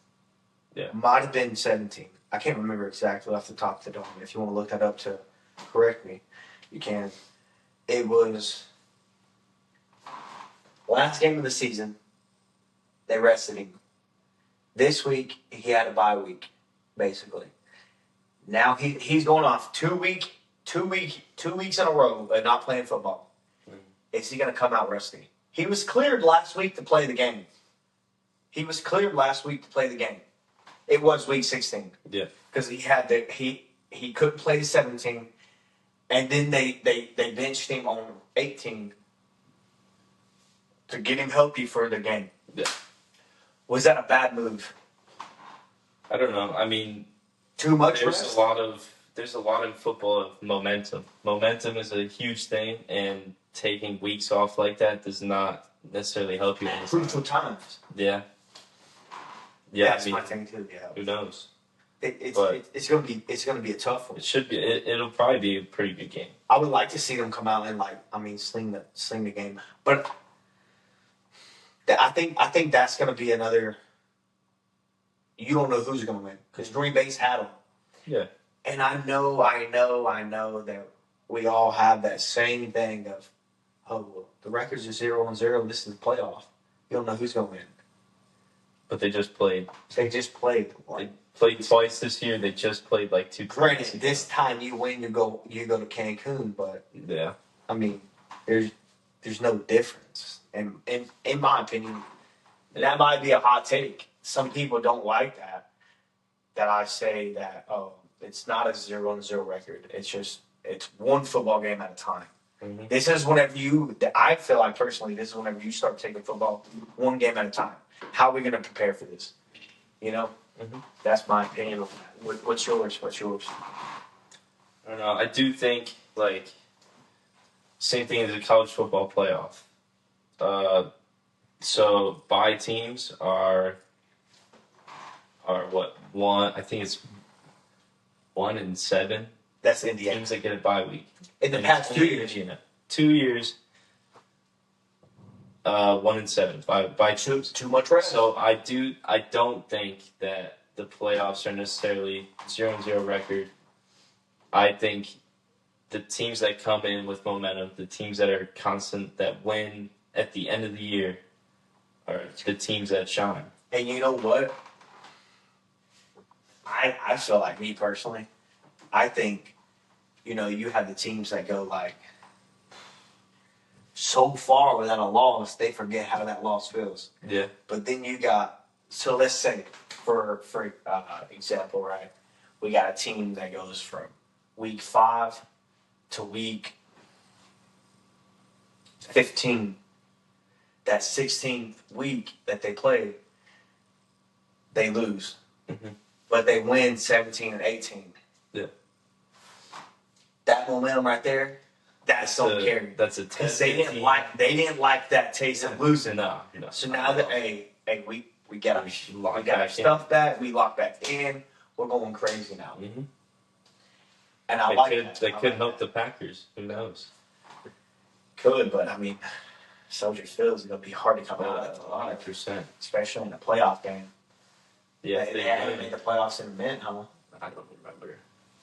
Yeah. Might have been 17. I can't remember exactly off the top of the dome. If you want to look that up to correct me, you can. It was last game of the season. They rested him. This week, he had a bye week, basically. Now he's going off 2 weeks in a row of not playing football. Is he going to come out rusty? He was cleared last week to play the game. It was week 16. Yeah. Because he couldn't play the 17, and then they benched him on 18 to get him healthy for the game. Yeah. Was that a bad move? I don't know. I mean, too much. There's a lot in football of momentum. Momentum is a huge thing, and taking weeks off like that does not necessarily help you. Crucial times. Yeah. Yeah, that's my thing too. Yeah. Who knows? It's gonna be a tough one. It should be. It'll probably be a pretty good game. I would like to see them come out and sling the game, but I think that's gonna be another. You don't know who's gonna win because Green Bay's had them. Yeah. And I know that we all have that same thing of, well, the records are 0-0. This is the playoff. You don't know who's gonna win. But they just played. They played twice this year. They just played like 2. Granted, this time you win, you go to Cancun, but yeah, I mean, there's no difference. And in my opinion, that might be a hot take. Some people don't like that. That I say that it's not a 0-0 record. It's one football game at a time. Mm-hmm. This is whenever I feel like personally, this is whenever you start taking football one game at a time. How are we going to prepare for this? You know? Mm-hmm. That's my opinion. What's yours? I don't know. I do think like same thing as the college football playoff. So bye teams are what one? I think it's 1-7 That's Indiana. teams that get a bye week. In the past 2 years, 2 years. 1-7 by teams. Too much rest. So I don't think that the playoffs are necessarily 0-0 record. I think the teams that come in with momentum, the teams that are constant, that win at the end of the year, are the teams that shine. And you know what? I feel like, me personally, I think, you have the teams that go like so far without a loss, they forget how that loss feels. Yeah. But then you got, so let's say, for example, right, we got a team that goes from week 5 to week 15. That 16th week that they play, they lose. Mm-hmm. But they win 17 and 18. Yeah. That momentum right there, that's so carry. That's a because they didn't like that taste of losing. No. So now that we got lock our stuff back, we lock back in. We're going crazy now. Mm-hmm. And I like that. They could help the Packers. Who knows? Could, but I mean, Soldier Field is going to be hard to come out of. 100%. Especially in a playoff game. Yeah, they haven't made the playoffs in a minute, huh? I don't remember.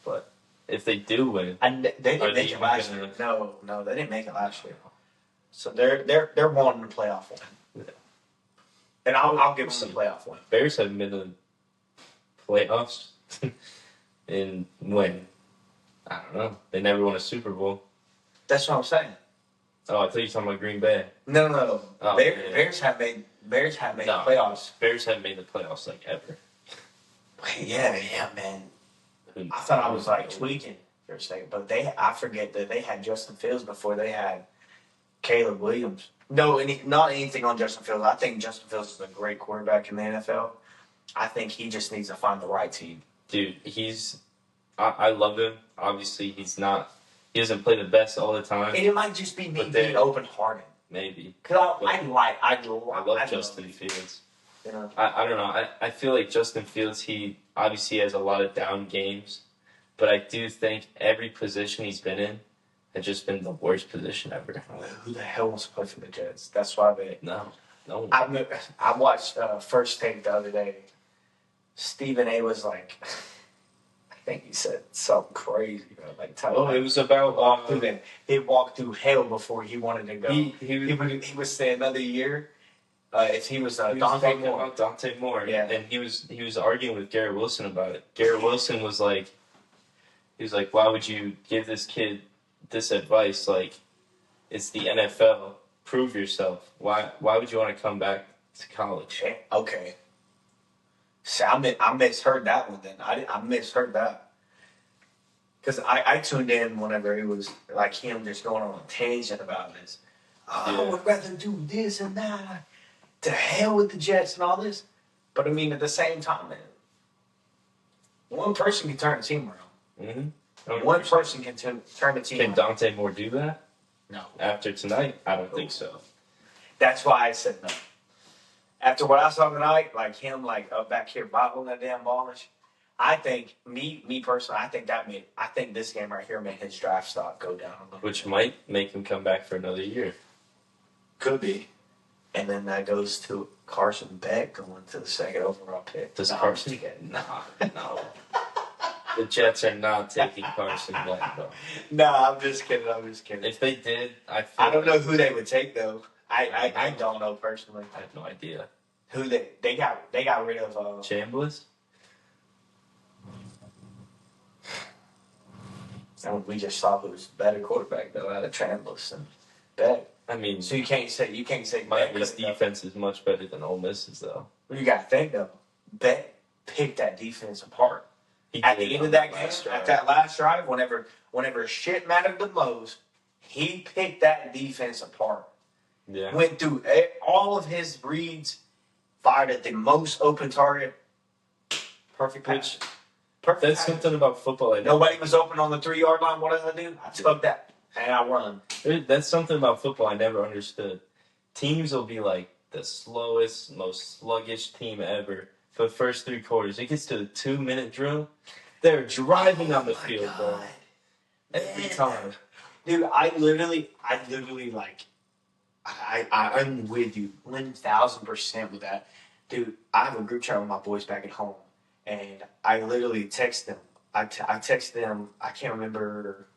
But if they do win, they didn't make it last year. No, they didn't make it last year. So they're wanting a playoff win. Yeah. And I'll give them the playoff win. Bears haven't been in the playoffs in when? I don't know. They never won a Super Bowl. That's what I'm saying. Oh, I thought you were talking about Green Bay. No. Oh, Bears have made the playoffs. Bears haven't made the playoffs like ever. Yeah, man. I thought I was like tweaking for a second, but I forget that they had Justin Fields before they had Caleb Williams. No, not anything on Justin Fields. I think Justin Fields is a great quarterback in the NFL. I think he just needs to find the right team. Dude, I love him. Obviously, he doesn't play the best all the time. And it might just be me being open-hearted. Maybe. Because I love Justin Fields. You know? I don't know. I feel like Justin Fields, he obviously has a lot of down games, but I do think every position he's been in has just been the worst position ever. Who the hell wants to play for the Jets? That's why No one. I watched First Take the other day. Stephen A. was like, I think he said something crazy. It was about he walked through hell before he wanted to go. He was saying another year. If he was Dante Moore, yeah, and he was arguing with Garrett Wilson about it. Garrett Wilson was like, why would you give this kid this advice? Like, it's the NFL. Prove yourself. Why would you want to come back to college? Okay. See, I misheard that one then. I misheard that. Because I tuned in whenever it was like him just going on a tangent about this. I would rather do this and that. To hell with the Jets and all this. But I mean, at the same time, man, one person can turn a team around. Mm-hmm. One person can turn the team around. Can Dante Moore do that? No. After tonight? I don't think so. That's why I said no. After what I saw tonight, like him up back here bottling that damn ballish, I think, me personally, I think this game right here made his draft stock go down a little Which bit. Might make him come back for another year. Could be. And then that goes to Carson Beck going to the second overall pick. Does Carson get? No. The Jets are not taking Carson Beck, though. No, I'm just kidding. If they did, I don't know who they would take though. I don't know personally. I have no idea. Who they got rid of Chambliss? And we just saw who's better quarterback though out of Chambliss and Beck. I mean, so you can't say Miami's defense is much better than Ole Miss's though. You got to think though, Beck picked that defense apart. At the end of that game, at that last drive, whenever shit mattered the most, he picked that defense apart. Yeah. Went through all of his reads, fired at the most open target. Perfect pitch. Perfect. That's something about football. Nobody was open on the 3-yard line. What did I do? I took that and I run. That's something about football I never understood. Teams will be like the slowest, most sluggish team ever for the first 3 quarters. It gets to the 2-minute drill. They're driving down the field, bro. Every time. Dude, I literally like, I'm with you 1,000% with that. Dude, I have a group chat with my boys back at home, and I literally text them. I text them, I can't remember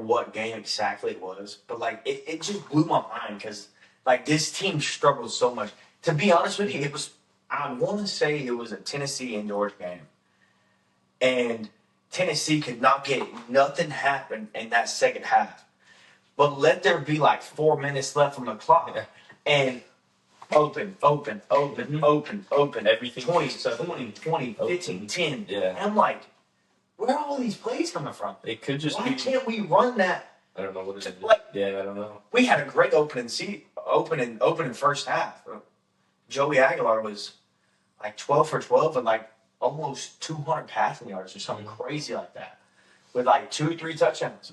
what game exactly it was, but like it just blew my mind because like this team struggled so much. To be honest with you, I want to say it was a Tennessee and Georgia game, and Tennessee could not get nothing happen in that second half. But let there be like 4 minutes left on the clock, and open, Everything 20, 15, open. 10. Yeah. And I'm like, where are all these plays coming from? It could just Why be. can't we run that? I don't know what it is. Like, yeah, I don't know. we had a great opening first half. Joey Aguilar was like 12 for 12 and like almost 200 passing yards or something crazy like that, with like 2 or 3 touchdowns.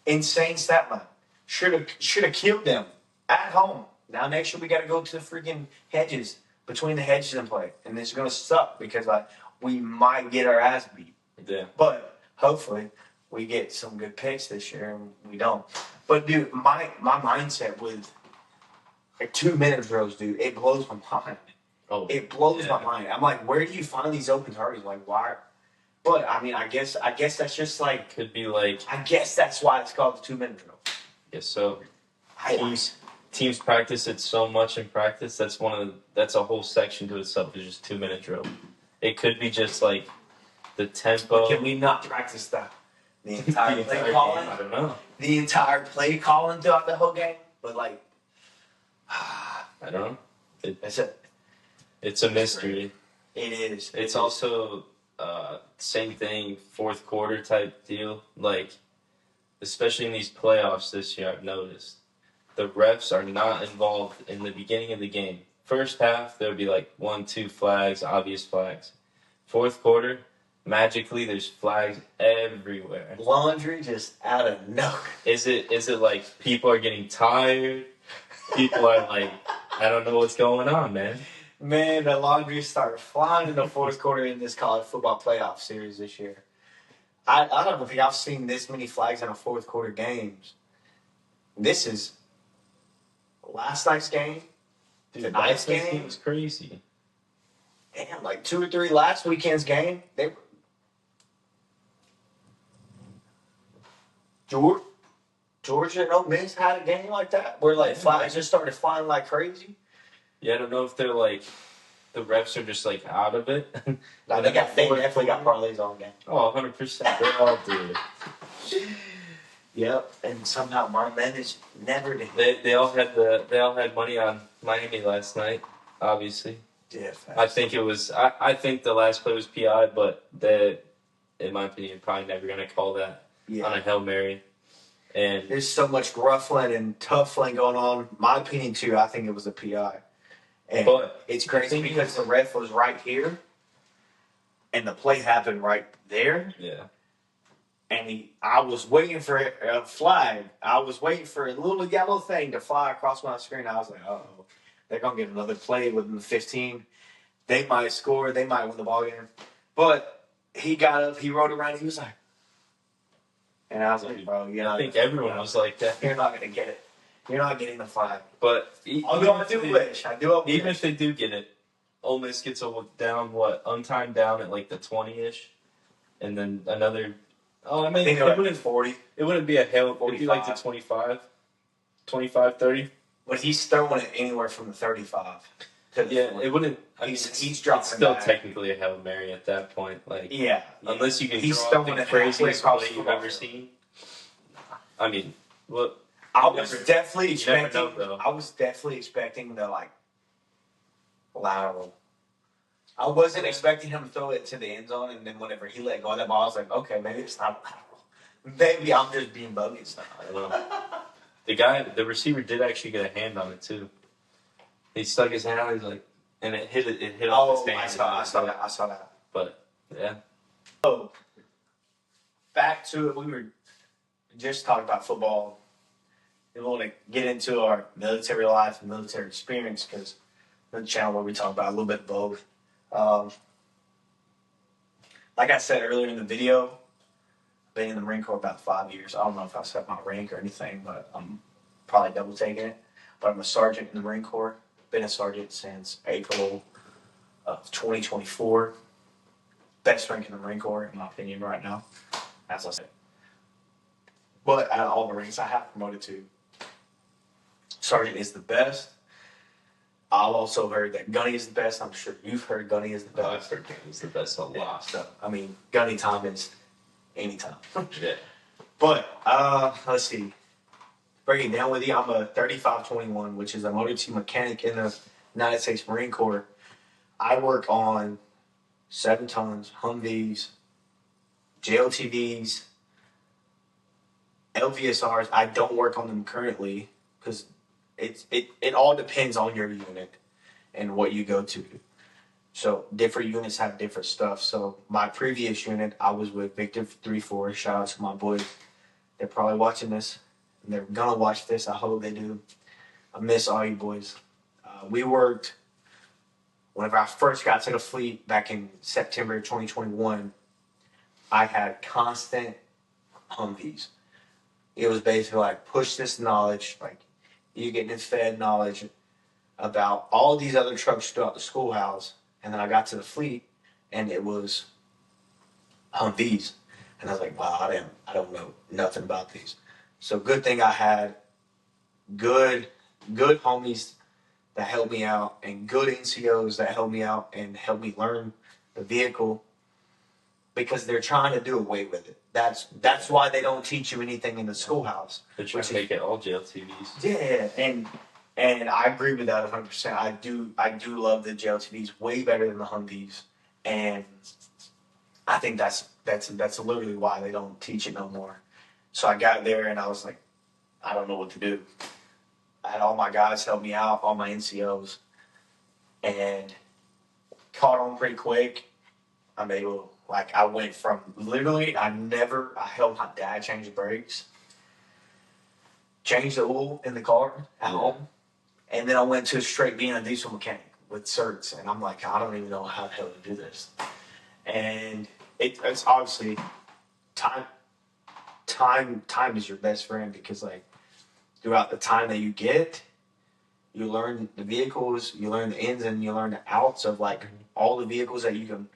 Insane stat line. Should have killed them at home. Now next year we got to go to the freaking hedges, between the hedges and play, and it's gonna suck because we might get our ass beat. Yeah. But hopefully we get some good picks this year and we don't. But dude, my mindset with like 2-minute drills, dude, it blows my mind. Oh, it blows my mind. I'm like, where do you find these open targets? Like, why? But I mean, I guess that's just like, could be like. I guess that's why it's called the 2-minute drill. Yes, so teams practice it so much in practice. That's a whole section to itself. Is just 2-minute drill. It could be just like the tempo. Can we not practice that? The entire play calling? I don't know. The entire play calling throughout the whole game? But like, I don't know. It's a mystery. It is. It's also same thing, fourth quarter type deal. Like, especially in these playoffs this year, I've noticed the refs are not involved in the beginning of the game. First half, there'll be like 1, 2 flags, obvious flags. Fourth quarter, magically there's flags everywhere. Laundry just out of nowhere. Is it like people are getting tired? People are like, I don't know what's going on, man. Man, the laundry started flying in the fourth quarter in this college football playoff series this year. I don't think I've seen this many flags in a fourth quarter games. This is last night's game. Dude, tonight's game was crazy. Damn, like 2 or 3 last weekend's game. Georgia and Ole Miss had a game like that where like flags just started flying like crazy. Yeah, I don't know if they're like the refs are just like out of it. No, they definitely got parlays on game. Oh, 100%. They all do. Yep, and somehow Mark managed never to. They all had money on Miami last night. Obviously, Yeah, I think it was. I think the last play was PI, but in my opinion, probably never gonna call that on a Hail Mary. And there's so much gruffling and toughening going on. My opinion too. I think it was a PI. And but it's crazy because the ref was right here, and the play happened right there. Yeah. And I was waiting for a flag. I was waiting for a little yellow thing to fly across my screen. I was like, uh-oh, they're going to get another play within the 15. They might score. They might win the ball game. But he got up. He rode around. He was like, and I was like, bro, I think everyone was like that. You're not going to get it. You're not getting the flag. But I do wish. Even if they do get it, Ole Miss gets untimed down at like the 20-ish. And then another... Oh, I mean, it wouldn't 40. It wouldn't be a Hail. It would be like the 25, 30. But he's throwing it anywhere from the 35 to the 40. It wouldn't. He's dropping. It's still back. Technically a Hail Mary at that point. Like, unless you can he's draw throwing the it craziest across play you've ever seen. I mean, look. I was definitely expecting. I was definitely expecting the lateral. I wasn't expecting him to throw it to the end zone, and then whenever he let go of that ball, I was like, okay, maybe it's not lateral. Maybe I'm just being bogus. I don't know. The receiver did actually get a hand on it too. He stuck his hand out. He's like, and it hit off the stand. I saw that. But yeah. So back to it. We were just talking about football. We want to get into our military life and military experience because the channel where we talk about a little bit of both. Like I said earlier in the video, I've been in the Marine Corps about 5 years. I don't know if I set my rank or anything, but I'm probably double taking it. But I'm a sergeant in the Marine Corps. Been a sergeant since April of 2024. Best rank in the Marine Corps, in my opinion, right now, as I said. But out of all the ranks I have promoted to, sergeant is the best. I've also heard that Gunny is the best. I'm sure you've heard Gunny is the best. I've heard Gunny is the best a lot. Yeah, so, I mean, Gunny time is anytime. Yeah. But, let's see. Breaking it down with you, I'm a 3521, which is a motor team mechanic in the United States Marine Corps. I work on 7 tons, Humvees, JLTVs, LVSRs. I don't work on them currently because it all depends on your unit and what you go to. So different units have different stuff. So my previous unit, I was with Victor 3-4. Shout out to my boys. They're probably watching this. And they're gonna watch this. I hope they do. I miss all you boys. We worked whenever I first got to the fleet back in September 2021. I had constant Humvees. It was basically like push this knowledge, like you getting fed knowledge about all these other trucks throughout the schoolhouse, and then I got to the fleet, and it was Humvees, and I was like, wow, I don't know nothing about these. So good thing I had good homies that helped me out, and good NCOs that helped me out and helped me learn the vehicle, because they're trying to do away with it. That's why they don't teach you anything in the schoolhouse. They're trying to make it all JLTVs. Yeah, and I agree with that 100%. I do love the JLTVs way better than the Humvees, and I think that's literally why they don't teach it no more. So I got there and I was like, I don't know what to do. I had all my guys help me out, all my NCOs, and caught on pretty quick. I'm able, like, I went from literally, I helped my dad change the brakes, change the oil in the car at home, and then I went to straight being a diesel mechanic with certs, and I'm like, I don't even know how the hell to do this. And it's obviously time is your best friend, because like throughout the time that you get, you learn the vehicles, you learn the ins and you learn the outs of like all the vehicles that you can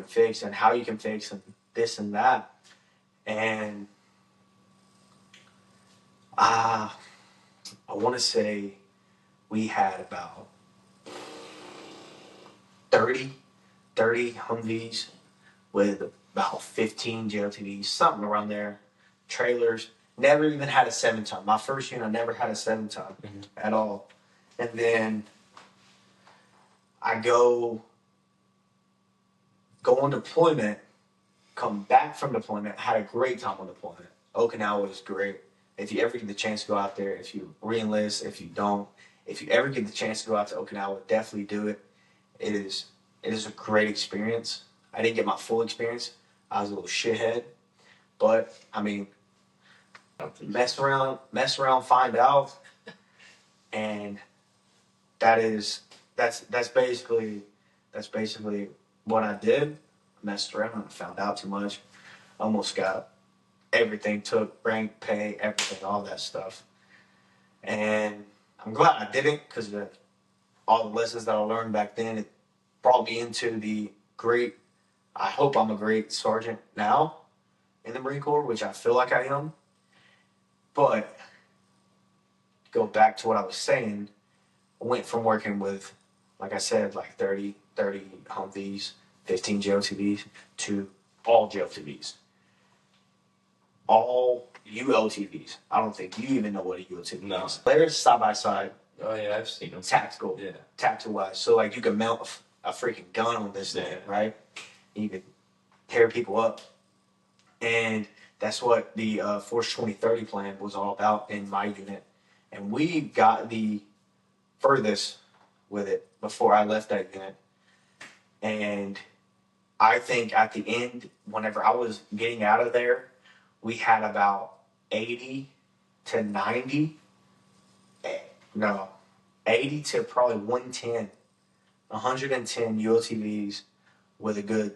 fix and how you can fix and this and that. And I want to say we had about 30 Humvees with about 15 JLTVs, something around there. Trailers. Never even had a 7-ton. My first unit, I never had a 7-ton at all. And then I go on deployment, come back from deployment, had a great time on deployment. Okinawa was great. If you ever get the chance to go out there, if you re-enlist, if you don't, if you ever get the chance to go out to Okinawa, definitely do it. It is a great experience. I didn't get my full experience. I was a little shithead. But, I mean, mess around, find out. And that's basically what I did. Messed around and found out too much. Almost got everything took, rank, pay, everything, all that stuff. And I'm glad I didn't, because all the lessons that I learned back then, it brought me into I hope I'm a great sergeant now in the Marine Corps, which I feel like I am. But go back to what I was saying, I went from working with, like I said, like 30 Humvees, 15 JLTVs to all JLTVs. All ULTVs. I don't think you even know what a ULTV is. They're side by side. Oh yeah, I've seen them. Tactical. Yeah. Tactical wise. So like you can mount a freaking gun on this thing, right? And you can tear people up. And that's what the Force 2030 plan was all about in my unit. And we got the furthest with it before I left that unit. And I think at the end, whenever I was getting out of there, we had about 80 to 90, no, 80 to probably 110, 110 ULTVs with a good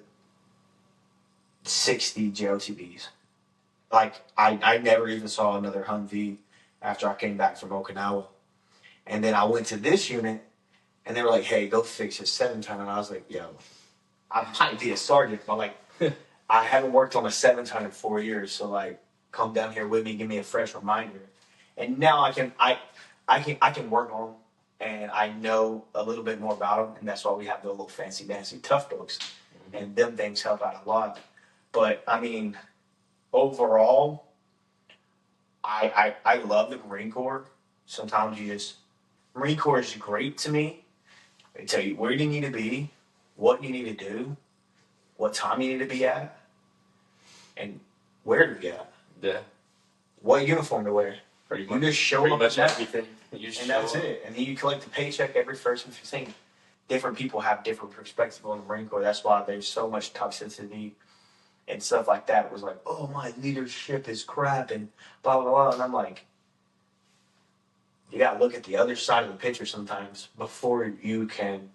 60 JLTVs. Like, I never even saw another Humvee after I came back from Okinawa. And then I went to this unit, and they were like, hey, go fix his 7-ton. And I was like, yo, I might be a sergeant, but, like, I haven't worked on a 7-ton in 4 years, so, like, come down here with me, give me a fresh reminder. And now I can work on them, and I know a little bit more about them, and that's why we have the little fancy dancy tough dogs, and them things help out a lot. But I mean, overall, I love the Marine Corps. Sometimes Marine Corps is great to me. They tell you where you need to be, what you need to do, what time you need to be at, and where to be at. Yeah. What uniform to wear. Pretty You much. just show Pretty up much and everything. You and that's show up. it. And then you collect the paycheck every first and 15th. Different people have different perspectives on the Marine Corps. That's why there's so much toxicity and stuff like that. It was like, oh, my leadership is crap and blah, blah, blah. And I'm like, you got to look at the other side of the picture sometimes before you can,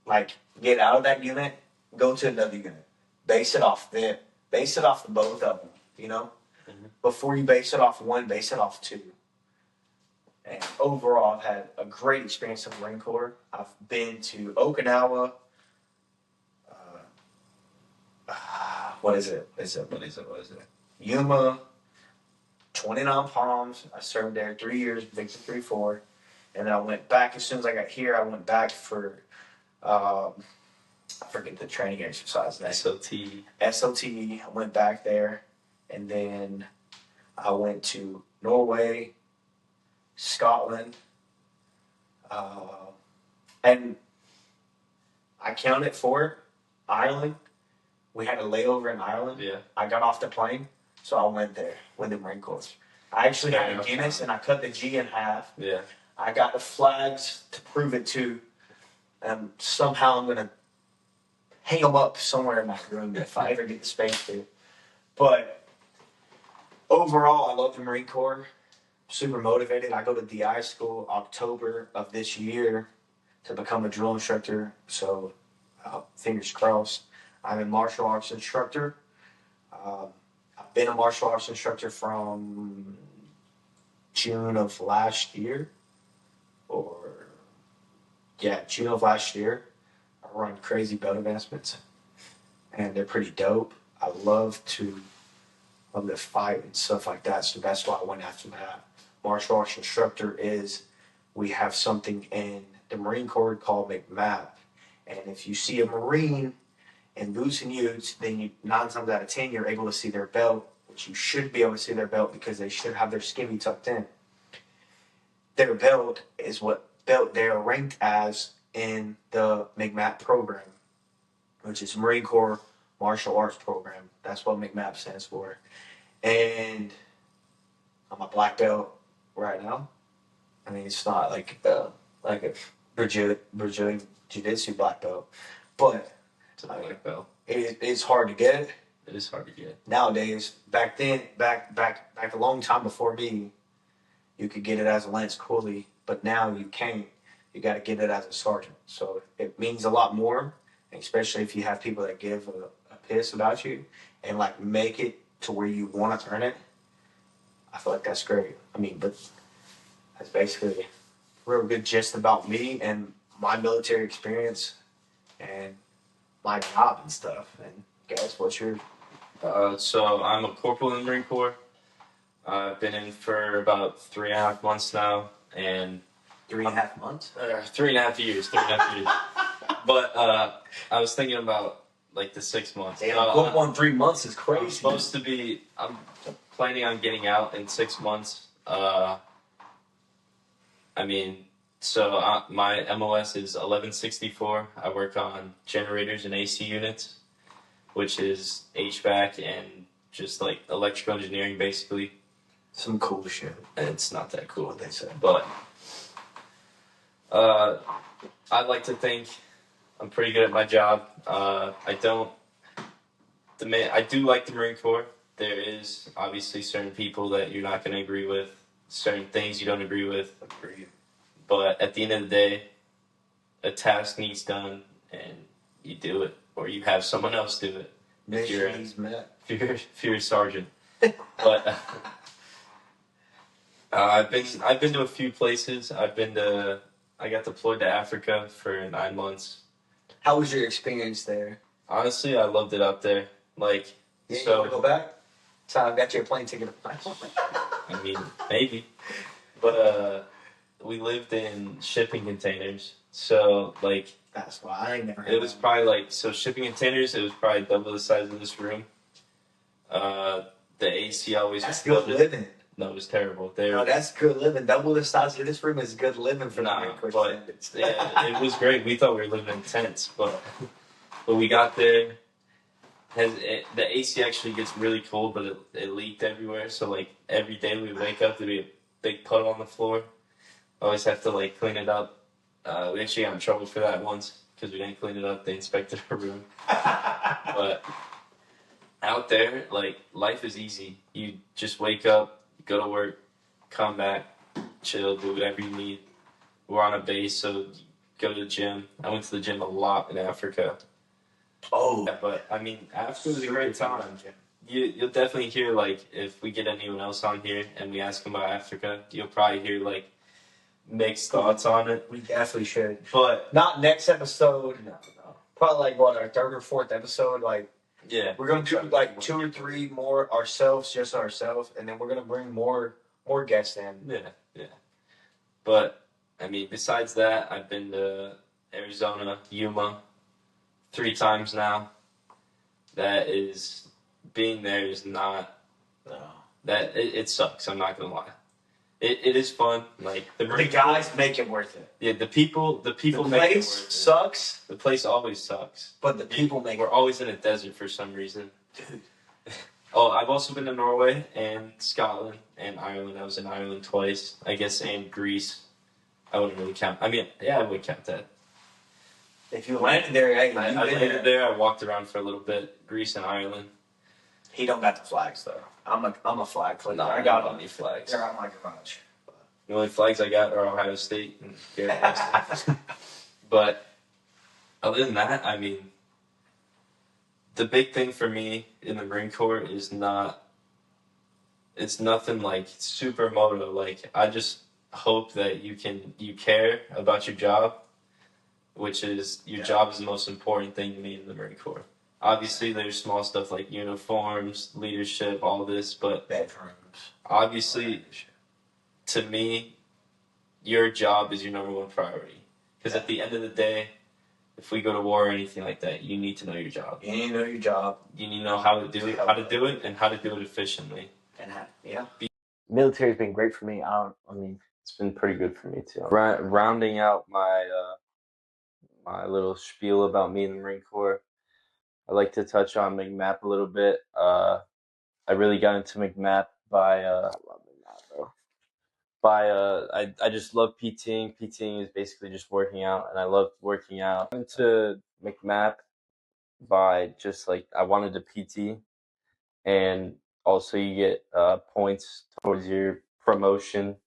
like, get out of that unit, go to another unit. Base it off the both of them, you know? Mm-hmm. Before you base it off one, base it off two. And overall, I've had a great experience in the Marine Corps. I've been to Okinawa. What is it? Yuma, 29 Palms. I served there 3 years, Victor 3-4. And then I went back as soon as I got here. I went back for, I forget the training exercise name. SOT. I went back there. And then I went to Norway, Scotland, and I counted for Ireland. We had a layover in Ireland. Yeah. I got off the plane, so I went there with the Marine Corps. I actually had a Guinness, and I cut the G in half. Yeah. I got the flags to prove it too, and somehow I'm gonna hang them up somewhere in my room if I ever get the space to. But overall, I love the Marine Corps. Super motivated. I go to DI school October of this year to become a drill instructor. So, fingers crossed. I'm a martial arts instructor. I've been a martial arts instructor from June of last year. June of last year. I run crazy belt advancements, and they're pretty dope. I love to fight and stuff like that. So that's why I went after that. Martial arts instructor we have something in the Marine Corps called McMap. And if you see a Marine in boots and utes, then 9 times out of 10, you're able to see their belt, which you should be able to see their belt because they should have their skivvy tucked in. Their belt is what belt they're ranked as in the McMap program, which is Marine Corps Martial Arts Program. That's what McMap stands for. And I'm a black belt right now. I mean, it's not like a Brazilian Jiu-Jitsu black belt, but it's a black belt. It's hard to get. It is hard to get nowadays. Back then, back a long time before me, you could get it as a Lance Cooley, but now you can't. You got to get it as a sergeant. So it means a lot more, especially if you have people that give a piss about you and like make it to where you want to earn it. I feel like that's great. I mean, but that's basically a real good gist about me and my military experience and my job and stuff. And guys, what's your? So I'm a corporal in the Marine Corps. I've been in for about 3.5 months now, and 3.5 months? 3.5 years. 3.5 years. But I was thinking about like the 6 months. Damn, corporal in 3 months is crazy. I'm planning on getting out in 6 months. My MOS is 1164. I work on generators and AC units, which is HVAC and just like electrical engineering, basically. Some cool shit. And it's not that cool, what they say. But I like to think I'm pretty good at my job. I do like the Marine Corps. There is obviously certain people that you're not going to agree with, certain things you don't agree with. Agreed. But at the end of the day, a task needs done, and you do it, or you have someone else do it. Mission needs met. If you're a sergeant, but I've been to a few places. I got deployed to Africa for 9 months. How was your experience there? Honestly, I loved it up there. Like, Yeah, so you want to go back? So I got you a plane ticket. I mean, maybe, but we lived in shipping containers. So like, That's why I ain't never. it was probably like shipping containers. It was probably double the size of this room. The AC always. That's good living. No, it was terrible. No, that's good living. Double the size of this room is good living for the Marine Corps standards. Yeah, it was great. We thought we were living in tents, but we got there. The AC actually gets really cold, but it leaked everywhere. So like every day we wake up, there'd be a big puddle on the floor. Always have to like clean it up. We actually got in trouble for that once because we didn't clean it up. They inspected our room. But out there, like, life is easy. You just wake up, go to work, come back, chill, do whatever you need. We're on a base, so you go to the gym. I went to the gym a lot in Africa. Oh, Yeah, but I mean, Africa was a great time. You'll definitely hear, like, if we get anyone else on here and we ask them about Africa, you'll probably hear like mixed thoughts on it. we definitely should. But not next episode. No. Probably like what, our third or fourth episode. Like, yeah, we're gonna do like 2 or 3 more ourselves, just ourselves, and then we're gonna bring more guests in. Yeah. But I mean, besides that, I've been to Arizona, Yuma, 3 times now. That is, being there is not. That it sucks. I'm not gonna lie. It is fun. Like the guys make it worth it. Yeah, the people The make it worth place it. sucks. The place always sucks. But the people make it. We're always in a desert for some reason. Dude. Oh, I've also been to Norway and Scotland and Ireland. I was in Ireland twice, I guess, and Greece. I wouldn't really count. I mean, yeah, I would count that. If you landed there, hey, I landed there. I walked around for a little bit. Greece and Ireland. He don't got the flags though. I'm a flag collector. No, I got any flags. They're on my garage. The only flags I got are Ohio State and Garrett Weston. But other than that, I mean, the big thing for me in the Marine Corps is it's nothing like super moto. Like, I just hope that you care about your job, which is your job is the most important thing to me in the Marine Corps. Obviously, there's small stuff like uniforms, leadership, all this, but bedrooms. Obviously, to me, your job is your number one priority. Because at the end of the day, if we go to war or anything like that, you need to know your job. You need to know your job. You need to know how to do it, and how to do it efficiently. And military's been great for me. It's been pretty good for me too. Rounding out my my little spiel about me in the Marine Corps, I'd like to touch on McMap a little bit. I really got into McMap by I love McMap, bro. I just love PTing. PTing is basically just working out, and I love working out. I went to McMap by just like I wanted to PT, and also you get points towards your promotion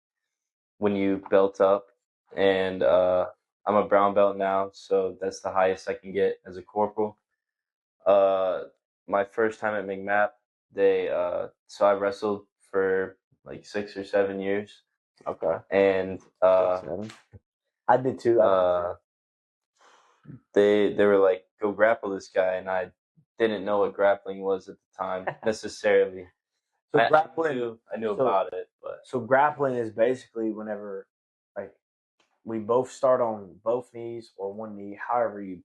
when you belt up, and I'm a brown belt now, so that's the highest I can get as a corporal. My first time at McMap, so I wrestled for like 6 or 7 years. Okay. And I did too. They were like, go grapple this guy, and I didn't know what grappling was at the time necessarily. So grappling, I knew about it, but so grappling is basically whenever like we both start on both knees or one knee, however you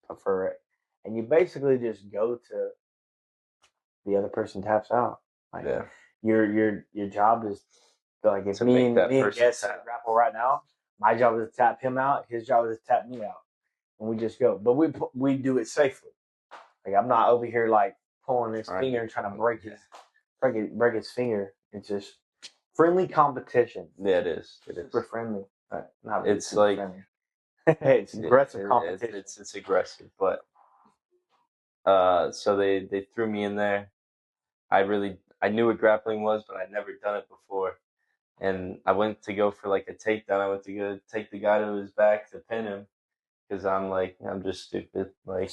prefer it, and you basically just go to the other person taps out. Like, yeah. Your job is like if To me make and that me and person Jess tap. grapple right now, my job is to tap him out. His job is to tap me out, and we just go. But we do it safely. Like I'm not over here like pulling his finger and trying to break his finger. It's just friendly competition. Yeah, it is. Super friendly. Not It's really like friendly. It's aggressive competition. It's aggressive, but so they threw me in there. I knew what grappling was, but I'd never done it before. And I went to go for like a takedown. I went to go take the guy to his back to pin him because I'm just stupid. Like,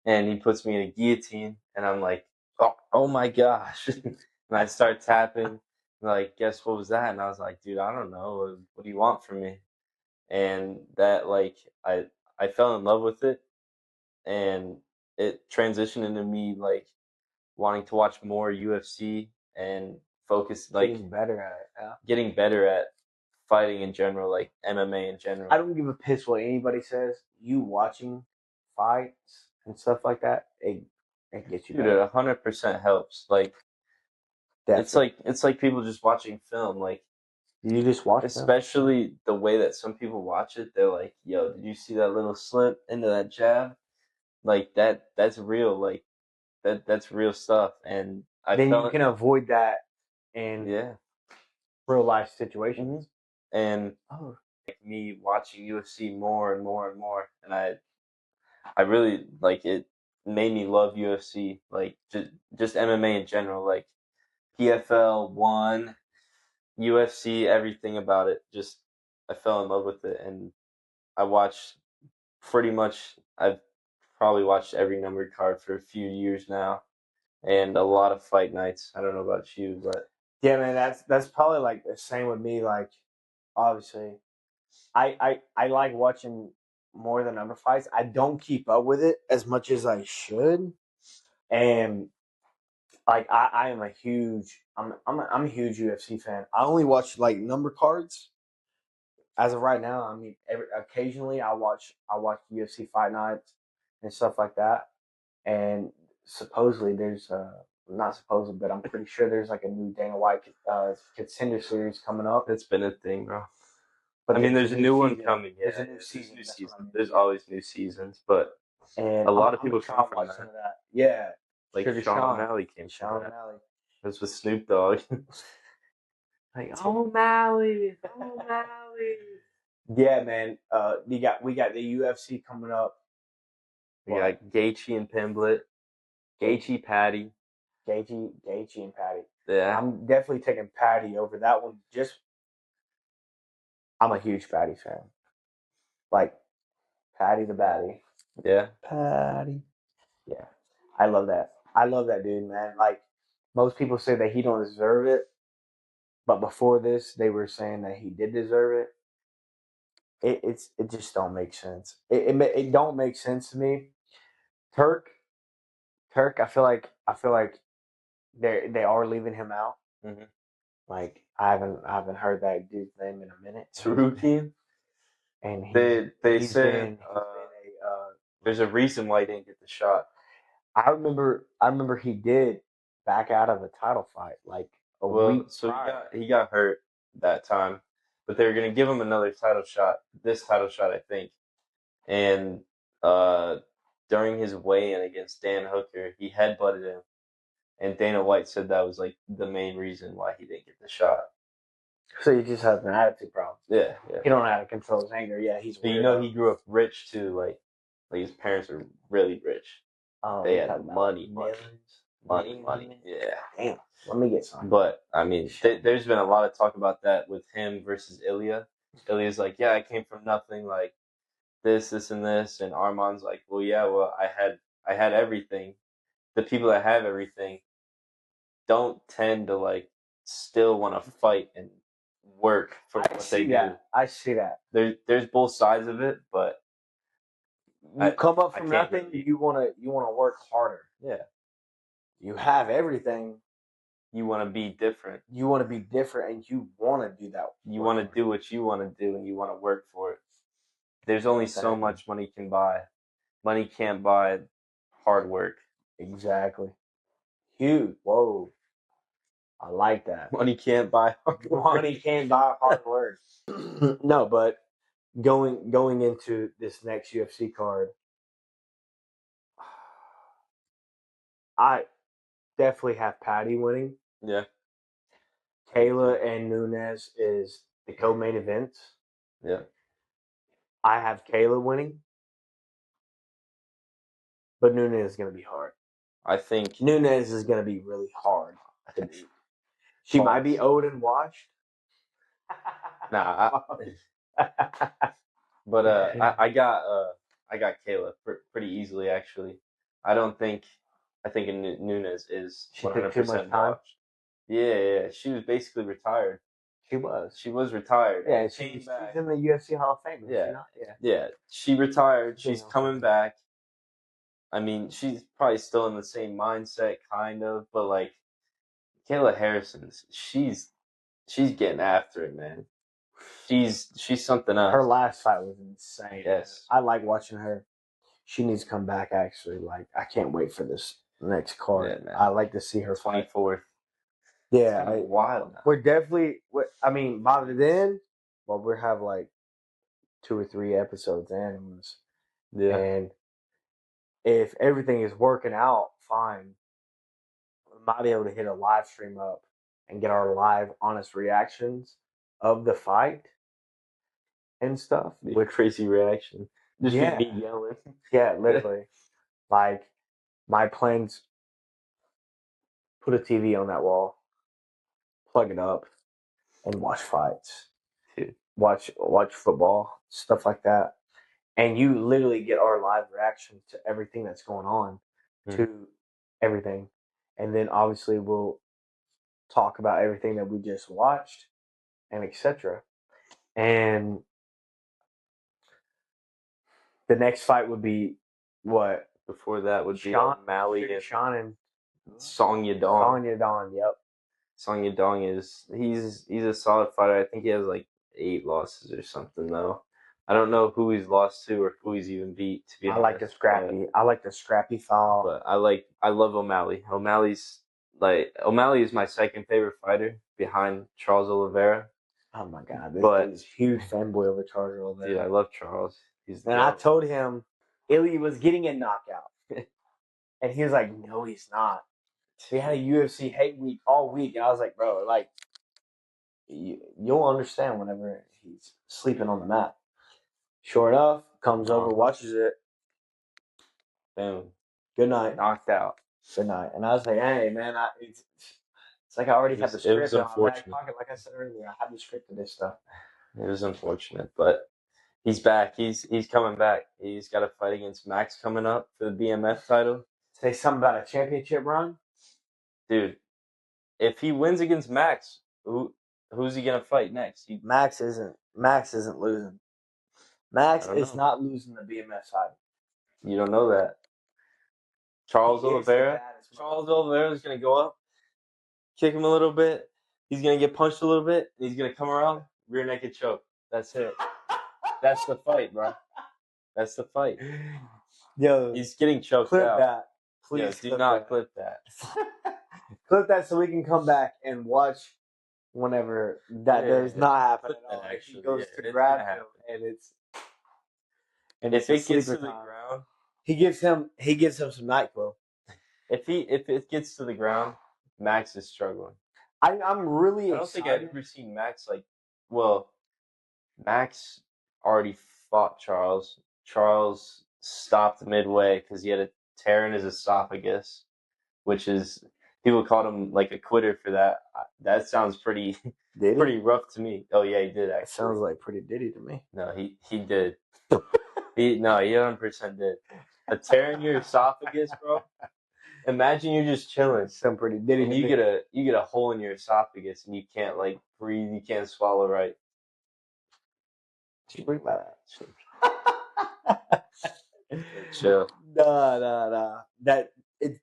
and he puts me in a guillotine, and I'm like, oh my gosh. And I start tapping, like, guess what was that? And I was like, dude, I don't know. What do you want from me? And that, like, I fell in love with it, and it transitioned into me, like, wanting to watch more UFC and focus, like, Getting better at it. Yeah. getting better at fighting in general, like MMA in general. I don't give a piss what anybody says. You watching fights and stuff like that, it gets you Dude, better. it 100% helps. Like, Definitely. it's like people just watching film. Like, You just watch them. especially the way that some people watch it, they're like, "Yo, did you see that little slip into that jab? Like that's real. Like that's real stuff." And I Then you felt can avoid that in yeah. real life situations. And Oh, like me watching UFC more and more and more, and I really like it. Made me love UFC, like just MMA in general, like PFL one, UFC, everything about it. Just I fell in love with it, and I watched pretty much. I've probably watched every numbered card for a few years now, and a lot of fight nights. I don't know about you, but yeah, man. That's probably like the same with me. Like, obviously, I like watching more than number fights. I don't keep up with it as much as I should, and like I am a huge I'm a huge UFC fan. I only watch like number cards as of right now. I mean, occasionally I watch UFC fight nights and stuff like that. And supposedly there's not supposedly, but I'm pretty sure there's like a new Dana White contender series coming up. it's been a thing, bro. But I mean, there's a new one season. coming. Yeah, There's a new there's season. new That's what I season. mean. There's Yeah. always new seasons, but And a lot of I'm people gonna try come and from watch some that. of that. Yeah, Like Sugar Sean Sean, O'Malley came from Sean that. O'Malley. That's with Snoop Dogg. Like O'Malley, O'Malley. Yeah, man. We got the UFC coming up. We got Gaethje and Pimblett, Gaethje Patty. Gaethje and Patty. Yeah, I'm definitely taking Patty over that one. I'm a huge Patty fan. Like Patty the Batty. yeah. Patty. Yeah, I love that. I love that dude, man. Like most people say that he don't deserve it, but before this, they were saying that he did deserve it. It just don't make sense. It don't make sense to me. Turk, Turk. I feel like they are leaving him out. Mm-hmm. Like I haven't heard that dude's name in a minute. Sarukian. And They he's said been a there's a reason why he didn't get the shot. I remember he did back out of a title fight like a week Well, so prior. he got hurt that time, but they were gonna give him another title shot. This title shot, I think. And uh, during his weigh-in against Dan Hooker, he headbutted him, and Dana White said that was like the main reason why he didn't get the shot. So he just has an attitude problem. Yeah, yeah. He don't know how to control his anger. Yeah, he's But weird. you know, he grew up rich too. Like his parents were really rich. They had money. Yeah. Damn. Let me get some. But I mean, there's been a lot of talk about that with him versus Ilya. Ilya's like, yeah, I came from nothing. Like this, and this, and Arman's like, well, yeah, well, I had everything. The people that have everything don't tend to like still want to fight and work for what they do. I see that. There's both sides of it, but You come up from can't nothing. really- You wanna work harder. yeah, You have everything. you want to be different. You want to be different, and you want to do that. You want to do what you want to do, and you want to work for it. There's only so much money can buy. Money can't buy hard work. Exactly. Huge. Whoa. I like that. Money can't buy hard work. Money can't buy hard work. No, but going into this next UFC card, I definitely have Patty winning. Yeah. Kayla and Nunes is the co-main events. Yeah. I have Kayla winning, but Nunes is going to be hard. I think Nunes is going to be really hard to beat. She might be old and washed. Nah, but I got Kayla pretty easily actually. I think Nunes is She took too much 100% time. washed. Yeah, she was basically retired. She was. She was retired. Yeah, Came she's back. in the UFC Hall of Fame. Is Yeah. she not? Yeah. Yeah, she retired. She's Yeah. coming back. I mean, she's probably still in the same mindset, kind of, but like Kayla Harrison's, she's getting after it, man. She's something else. Her last fight was insane. Yes. I like watching her. She needs to come back. Actually, like I can't wait for this next card. Yeah, man. I like to see her fight. 24th. Yeah, wild. Now. We're definitely. I mean, by then, well, we have like 2 or 3 episodes in, Yeah. and if everything is working out fine, we might be able to hit a live stream up and get our live, honest reactions of the fight and stuff. With crazy reaction. Just Yeah. me yelling. Yeah, literally. Like my plans. Put a TV on that wall, plug it up, and watch fights. Dude. Watch football, stuff like that. And you literally get our live reaction to everything that's going on, to everything. And then obviously we'll talk about everything that we just watched and etc. And the next fight would be what? Before that would be Sean O'Malley and Sean and Song Yadong. Song Yadong, yep. Song Yadong he's a solid fighter. I think he has like 8 losses or something though. I don't know who he's lost to or who he's even beat. To be honest, I like the scrappy style. But I love O'Malley. O'Malley is my second favorite fighter behind Charles Oliveira. Oh my god, this dude's huge fanboy over Charles Oliveira. Dude, I love Charles. And I told him Ilya was getting a knockout. And he was like, no, he's not. We had a UFC hate week all week. And I was like, bro, like, you'll understand whenever he's sleeping on the mat. Sure enough, comes over, watches it. Boom. Good night. Knocked out. Good night. And I was like, hey, man, it's like I already had the script. It was unfortunate. Like I said earlier, I had the script of this stuff. It was unfortunate, but he's back. He's coming back. He's got a fight against Max coming up for the BMF title. Say something about a championship run? Dude, if he wins against Max, who's he gonna fight next? Max isn't losing. Max is not losing the BMF title. You don't know that. Charles Oliveira is gonna go up, kick him a little bit. He's gonna get punched a little bit. He's gonna come around, rear naked choke. That's it. That's the fight, bro. That's the fight. Yo, he's getting choked clip out. That. Please do not clip that. Clip that so we can come back and watch whenever that does not happen at all. Actually, he goes to grab him, and if it gets to the ground, he gives him some NyQuil. If it gets to the ground, Max is struggling. I'm really excited. I don't think I've ever seen Max Max already fought Charles. Charles stopped midway because he had a tear in his esophagus, which is people called him like a quitter for that. That sounds pretty rough to me. Oh yeah, he did actually. That sounds like pretty ditty to me. No, he did. he 100% did. A tear in your esophagus, bro. Imagine you're just chilling. Some pretty ditty. And you get a hole in your esophagus and you can't like breathe, you can't swallow right. Bring that. Chill. Nah. That's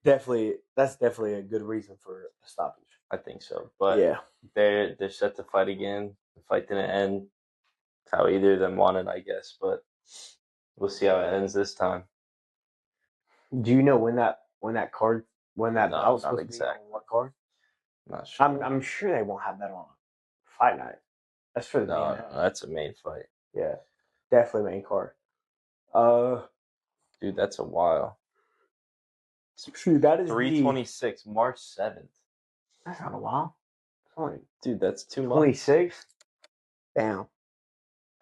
definitely a good reason for a stoppage. I think so. But yeah, they're set to fight again. The fight didn't end. It's how either of them wanted, I guess. But we'll see how it ends this time. Do you know when that bout was supposed to be on what card? Not sure. I'm sure they won't have that on fight night. That's for the no, that's a main fight. Yeah, definitely main card. Dude, that's a while. Dude, that is 3/26, March 7th. That's not a while. Dude, that's 2 months. 26. Damn.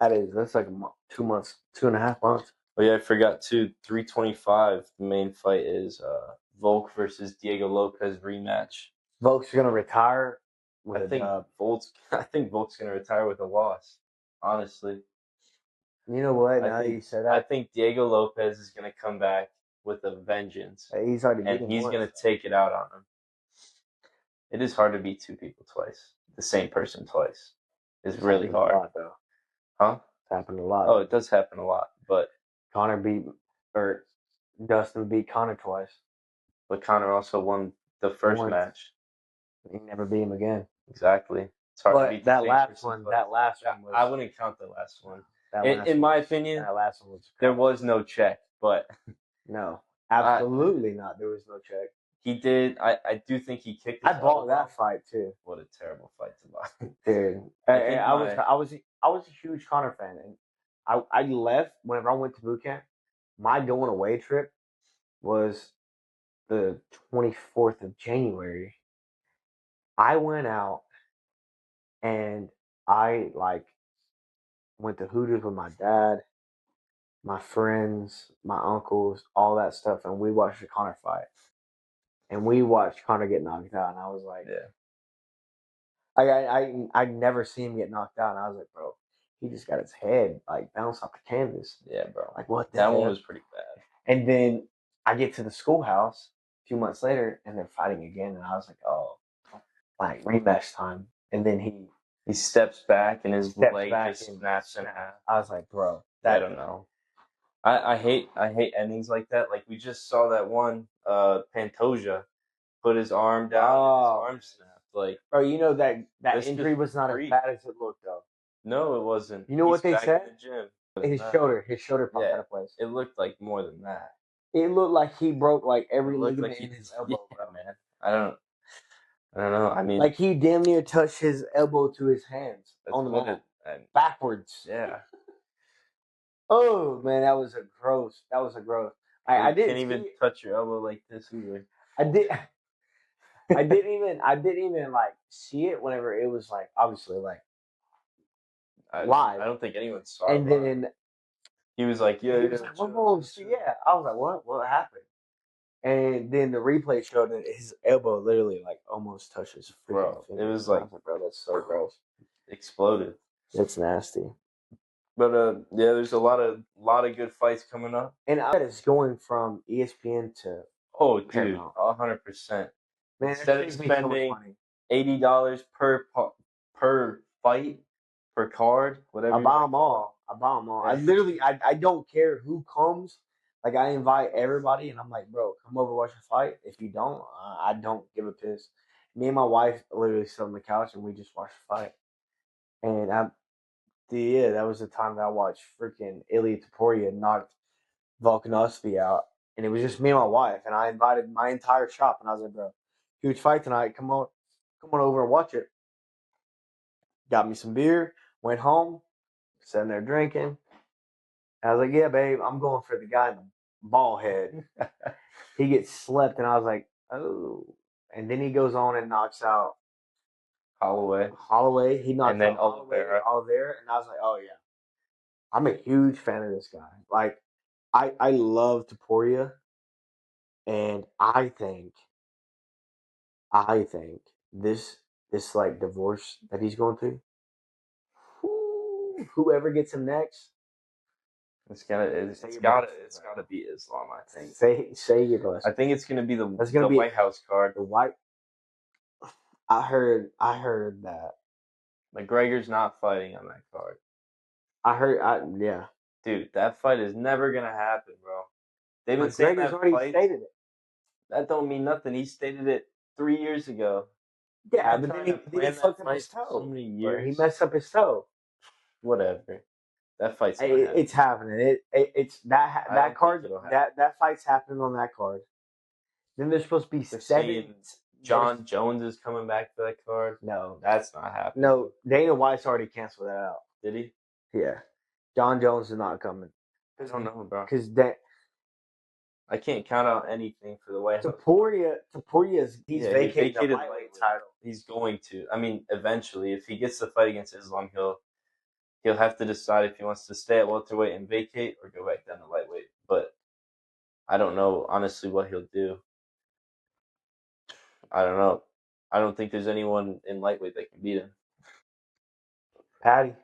That's like 2 months, 2.5 months. Oh yeah, I forgot too. 325. The main fight is Volk versus Diego Lopez rematch. Volk's gonna retire with I a think dub. I think Volk's gonna retire with a loss. Honestly, You know what? I Now that you think said I that, think Diego Lopez is gonna come back with a vengeance, he's already beat and him he's once. gonna take it out on him. It is hard to beat two people twice, the same person twice. It's really happened hard, a lot, though. huh? It's happened a lot. Oh, it does happen a lot, but Dustin beat Connor twice. Connor also won the first Once. match. He never beat him again. Exactly. It's hard to But beat the that same last person one, twice. that last one was. I wouldn't count the last one. That last In one my was- opinion, that last one was. there was no check, but No, absolutely not. There was no check. he did. I do think he kicked his I bought elbow that off. fight too, What a terrible fight to buy. dude. I think I was a huge Connor fan, and I left whenever I went to boot camp. My going away trip was the 24th of January. I went out and I went to Hooters with my dad, my friends, my uncles, all that stuff, and we watched the Connor fight. And we watched Connor get knocked out, and I was like, Yeah. I never seen him get knocked out, and I was like, bro, he just got his head bounced off the canvas. Yeah, bro. Like what the That hell? one was pretty bad. And then I get to the schoolhouse a few months later, and they're fighting again, and I was like, oh, like rematch time. And then he steps back and his steps leg back just and snaps in half. I was like, bro, I don't know. I hate endings like that. Like we just saw that one Pantoja put his arm down and his arm snapped. Like, bro, you know that That's injury just was not freak. as bad as it looked though. no, it wasn't. You know what they back said? in the gym. His shoulder popped Yeah. out of place. It looked like more than that. It looked like he broke like every It looked ligament like in his elbow, yeah, bro. man. I don't know. I mean, Like he damn near touched his elbow to his hands that's on the what mat, and backwards. yeah. Oh man, that was a gross. I You didn't can't even touch your elbow like this either. I did. I didn't even see it whenever it was obviously live. I don't think anyone saw And it. then He was like, yeah, he was like, yeah. I was like, what happened? And then the replay showed that his elbow literally almost touches Bro, finger. it was I was like, bro, that's so gross. exploded. That's nasty. But yeah, there's a lot of good fights coming up. And I bet it's going from ESPN to dude, Paramount. 100%. Man, Instead of spending $80 per fight, per card, whatever. I buy them all. I literally, I don't care who comes. Like I invite everybody, and I'm like, bro, come over watch a fight. If you don't, I don't give a piss. Me and my wife literally sit on the couch and we just watch the fight. And that was the time that I watched freaking Ilya Taporia knocked Volkanovski out, and it was just me and my wife, and I invited my entire shop, and I was like, bro, huge fight tonight. Come on over and watch it. Got me some beer, went home, sitting there drinking. I was like, yeah, babe, I'm going for the guy in the ball head. He gets slept, and I was like, oh. And then he goes on and knocks out Holloway. He knocks out Oliveira, and I was like, oh yeah. I'm a huge fan of this guy. Like, I love Taporia, and I think this divorce that he's going through, whoever gets him next, it's gotta be Islam. I think. Say your blessing. I think it's gonna be the be White House card. The White. I heard that McGregor's not fighting on that card. Yeah. Dude, that fight is never gonna happen, bro. They've been saying that already stated it. That don't mean nothing. He stated it 3 years ago. Yeah, but then he fucked up his toe. So many years. He messed up his toe. Whatever. That fight's not happening. It's happening. It's that card. That fight's happening on that card. Then there's supposed to be 7. John Jones is coming back for that card. No, that's not happening. No, Dana White's already canceled that out. Did he? Yeah, John Jones is not coming. I don't know, bro. Because I can't count out anything for the White House. Taporia's vacated the lightweight title. He's going to. I mean, eventually, if he gets the fight against Islam, he'll have to decide if he wants to stay at welterweight and vacate or go back down to lightweight. But I don't know, honestly, what he'll do. I don't know. I don't think there's anyone in lightweight that can beat him. Patty.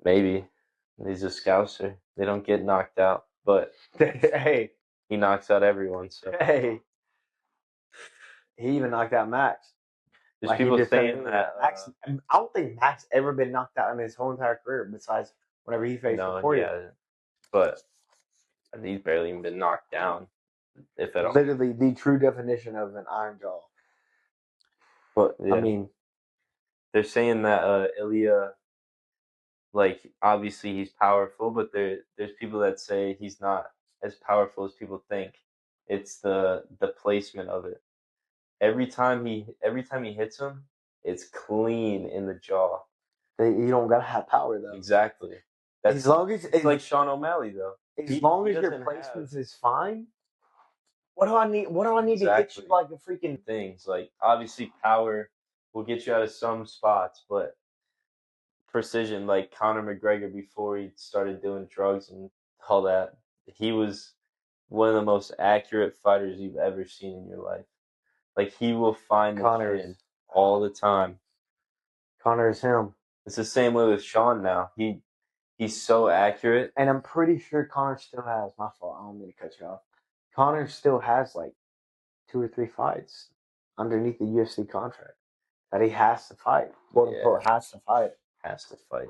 Maybe. He's a scouser. They don't get knocked out, but Hey, he knocks out everyone. So hey. He even knocked out Max. there's Like he people just said saying earlier. that. Max, I don't think Max ever been knocked out in his whole entire career besides whenever he faced No, Concordia. he hasn't. But he's barely even been knocked down, if at all. Literally the true definition of an iron jaw. But yeah. I mean, they're saying that Ilya, like, obviously he's powerful, but there's people that say he's not as powerful as people think. It's the placement of it. Every time he hits him, it's clean in the jaw. you don't gotta have power though. Exactly. As long as it's like Sean O'Malley though. As long as your placements is fine. What do I need? What do I need Exactly. to hit you like a freaking things? Like obviously power will get you out of some spots, but precision, like Conor McGregor before he started doing drugs and all that, he was one of the most accurate fighters you've ever seen in your life. Like he will find the chin all the time. Conor is him. It's the same way with Sean now. He's so accurate. And I'm pretty sure Conor still has, my fault, I don't mean to cut you off. Conor still has like 2 or 3 fights underneath the UFC contract that he has to fight. Quote unquote, has to fight. Has to fight.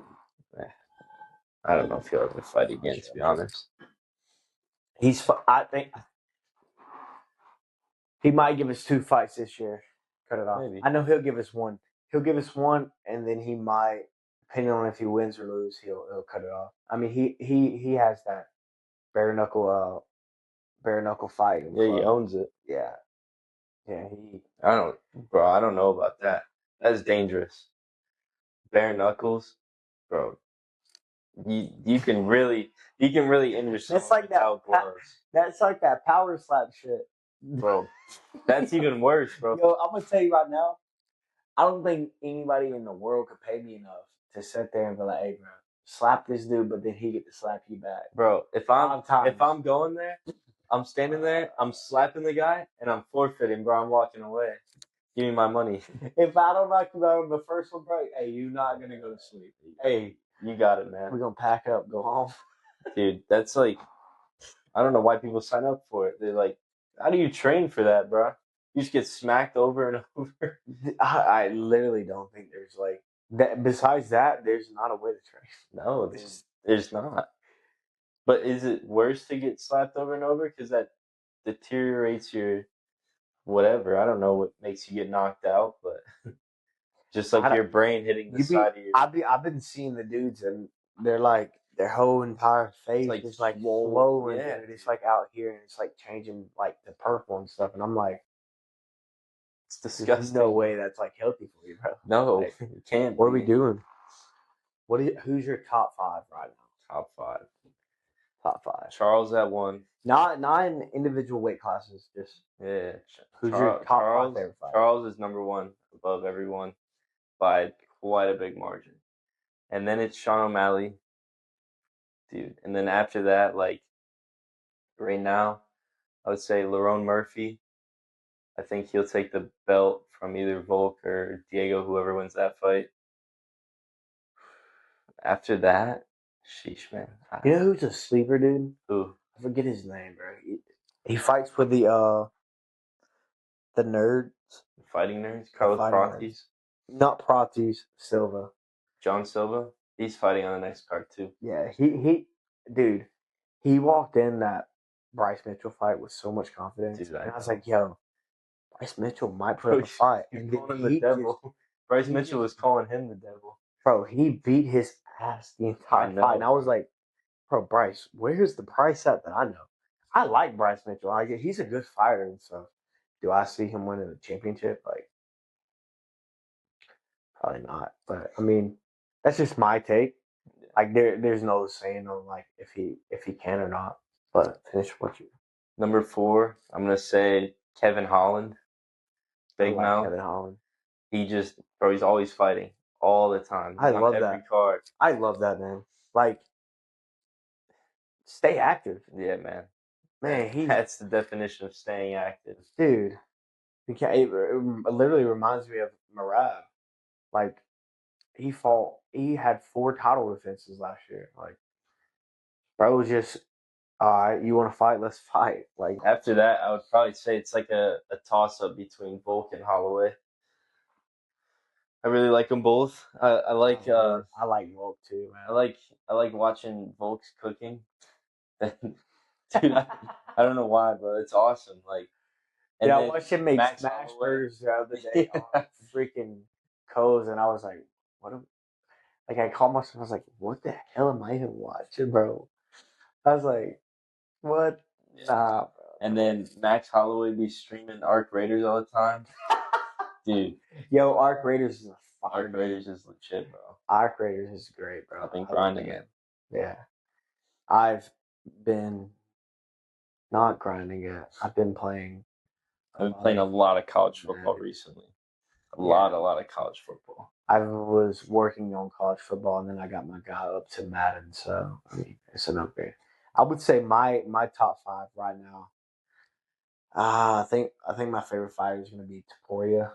I don't know if he'll ever fight again, to be honest. I think he might give us 2 fights this year. Cut it off. Maybe. I know he'll give us 1. He'll give us 1, and then he might, depending on if he wins or loses, he'll cut it off. I mean, he has that bare knuckle fight. Yeah, he owns it. Yeah. I don't know about that. That's dangerous. Bare knuckles, bro. You can really injure someone. That's like that's like that power slap shit, bro. That's even worse, bro. Yo, I'm gonna tell you right now. I don't think anybody in the world could pay me enough to sit there and be like, "Hey, bro, slap this dude," but then he get to slap you back, bro. If I'm going there, I'm standing there, I'm slapping the guy, and I'm forfeiting, bro. I'm walking away. Give me my money. If I don't knock you out on the first one, bro, hey, you're not gonna go to sleep. Hey, you got it, man. We're gonna pack up, go home. Dude, that's like, I don't know why people sign up for it. They're like, how do you train for that, bro? You just get smacked over and over. I literally don't think there's like that. Besides that, there's not a way to train. No, there's not. But is it worse to get slapped over and over because that deteriorates your whatever? I don't know what makes you get knocked out, but just like your brain hitting the side of your. I've been seeing the dudes and they're like their whole entire face is like swollen. Yeah, and it's like out here and it's like changing like the purple and stuff. And I'm like, it's disgusting. There's no way that's like healthy for you, bro. No, like, you can't. What are we doing? Who's your top 5 right now? Top 5. Charles at 1. Not in individual weight classes. Just who's your top 5 favorite fighter? Charles is number 1 above everyone by quite a big margin, and then it's Sean O'Malley, dude. And then after that, like right now, I would say Lerone Murphy. I think he'll take the belt from either Volk or Diego, whoever wins that fight. After that, sheesh, man. You know who's a sleeper, dude? Who? I forget his name, bro. He fights with the nerds. Fighting nerds? Carlos Prates? Not Prates, Silva. John Silva? He's fighting on the next card, too. Yeah, dude, he walked in that Bryce Mitchell fight with so much confidence. Dude, and I was like, yo, Bryce Mitchell might put up a fight. And calling him the devil. Bryce Mitchell was calling him the devil. Bro, he beat his ass the entire fight. And I was like, bro, Bryce, where's the Bryce at that I know? I like Bryce Mitchell. He's a good fighter and stuff. Do I see him winning the championship? Like, probably not. But I mean, that's just my take. Like, there's no saying on like if he can or not. But finish what you. Number 4, I'm gonna say Kevin Holland. Big mouth. Kevin Holland. He's always fighting. all the time. I on love every that. card. I love that, man. Like, stay active. Yeah, man. Man, That's the definition of staying active. dude. It literally reminds me of Marab. Like, he had 4 title defenses last year. Like, bro was just, all right, you want to fight? Let's fight. Like, After that, I would probably say it's like a toss up between Volk and Holloway. I really like them both. I like I like Volk too, man. I like watching Volk's cooking. Dude, I don't know why, but it's awesome. Like, and I then watched him make Max smash Holloway. burgers the other day on freaking Co's, and I was like, what? Like, I called myself, I was like, what the hell am I even watching, bro? I was like, what? Nah, bro. And then Max Holloway be streaming Arc Raiders all the time. Dude, Yo, Arc Raiders is a fire. Arc Raiders is legit, bro. Arc Raiders is great, bro. I've been grinding it. Yeah. I've been not grinding it. I've been playing. I've been playing a lot of college football recently. A lot of college football. I was working on college football, and then I got my guy up to Madden. So I mean, it's an upgrade. I would say my top 5 right now. I think my favorite fighter is going to be Taporia.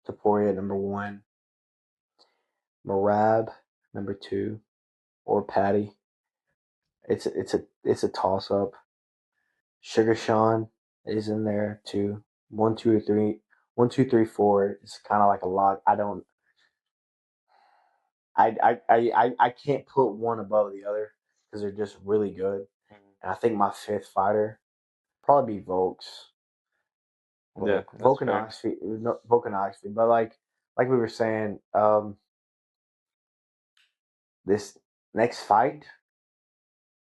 Taporia number 1. Marab number 2, or Patty. It's a toss up. Sugar Sean is in there too. 1, 2, or 3. 1, 2, 3, 4. It's kind of like a lot. I can't put one above the other because they're just really good. And I think my 5th fighter probably be Volks. Yeah, Volkanovski. But like we were saying, this next fight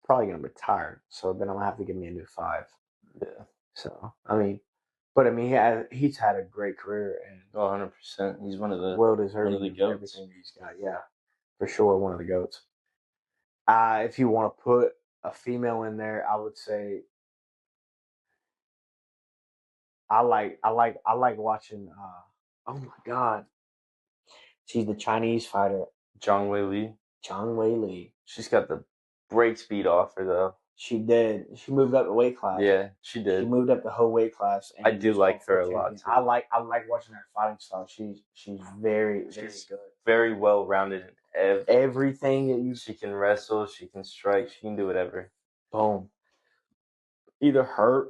probably gonna retire. So then I'm gonna have to give me a new 5. Yeah. So I mean, he's had a great career and 100%. He's one of the goats. Everything he's got, yeah, for sure, one of the goats. If you want to put a female in there, I would say I like watching. Oh my god, she's the Chinese fighter, Zhang Wei Li. Zhang Wei Li. She's got the break speed off her though. She did. She moved up the weight class. Yeah, she did. She moved up the whole weight class. And I do like her a lot too. I like watching her fighting style. She's very good. Very well rounded in everything that you. She can wrestle. She can strike. She can do whatever. Boom. Either her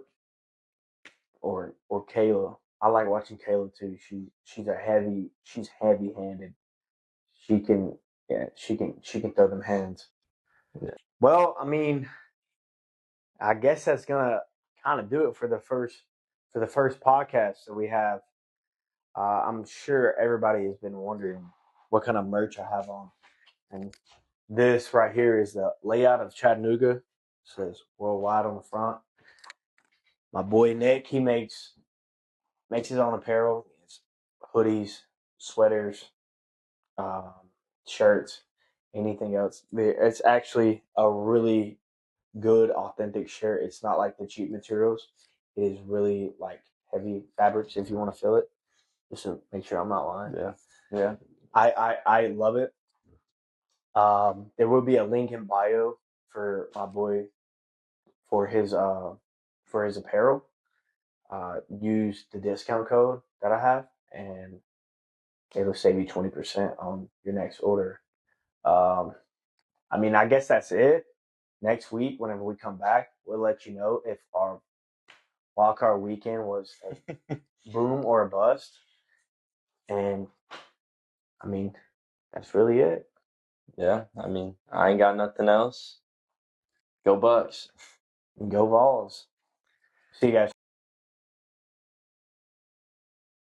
or Kayla. I like watching Kayla too. She's heavy handed. She can throw them hands. Yeah. Well, I mean, I guess that's gonna kind of do it for the first podcast that we have. I'm sure everybody has been wondering what kind of merch I have on, and this right here is the layout of Chattanooga. It says worldwide on the front. My boy Nick, he makes his own apparel. It's hoodies, sweaters, shirts, anything else. It's actually a really good, authentic shirt. It's not like the cheap materials. It is really like heavy fabrics if you want to feel it. Just to make sure I'm not lying. Yeah. I love it. There will be a link in bio for my boy for his apparel. Use the discount code that I have, and it'll save you 20% on your next order. I mean, I guess that's it. Next week, whenever we come back, we'll let you know if our wildcard weekend was a boom or a bust. And I mean, that's really it. Yeah, I mean, I ain't got nothing else. Go Bucks. Go Vols. See you guys.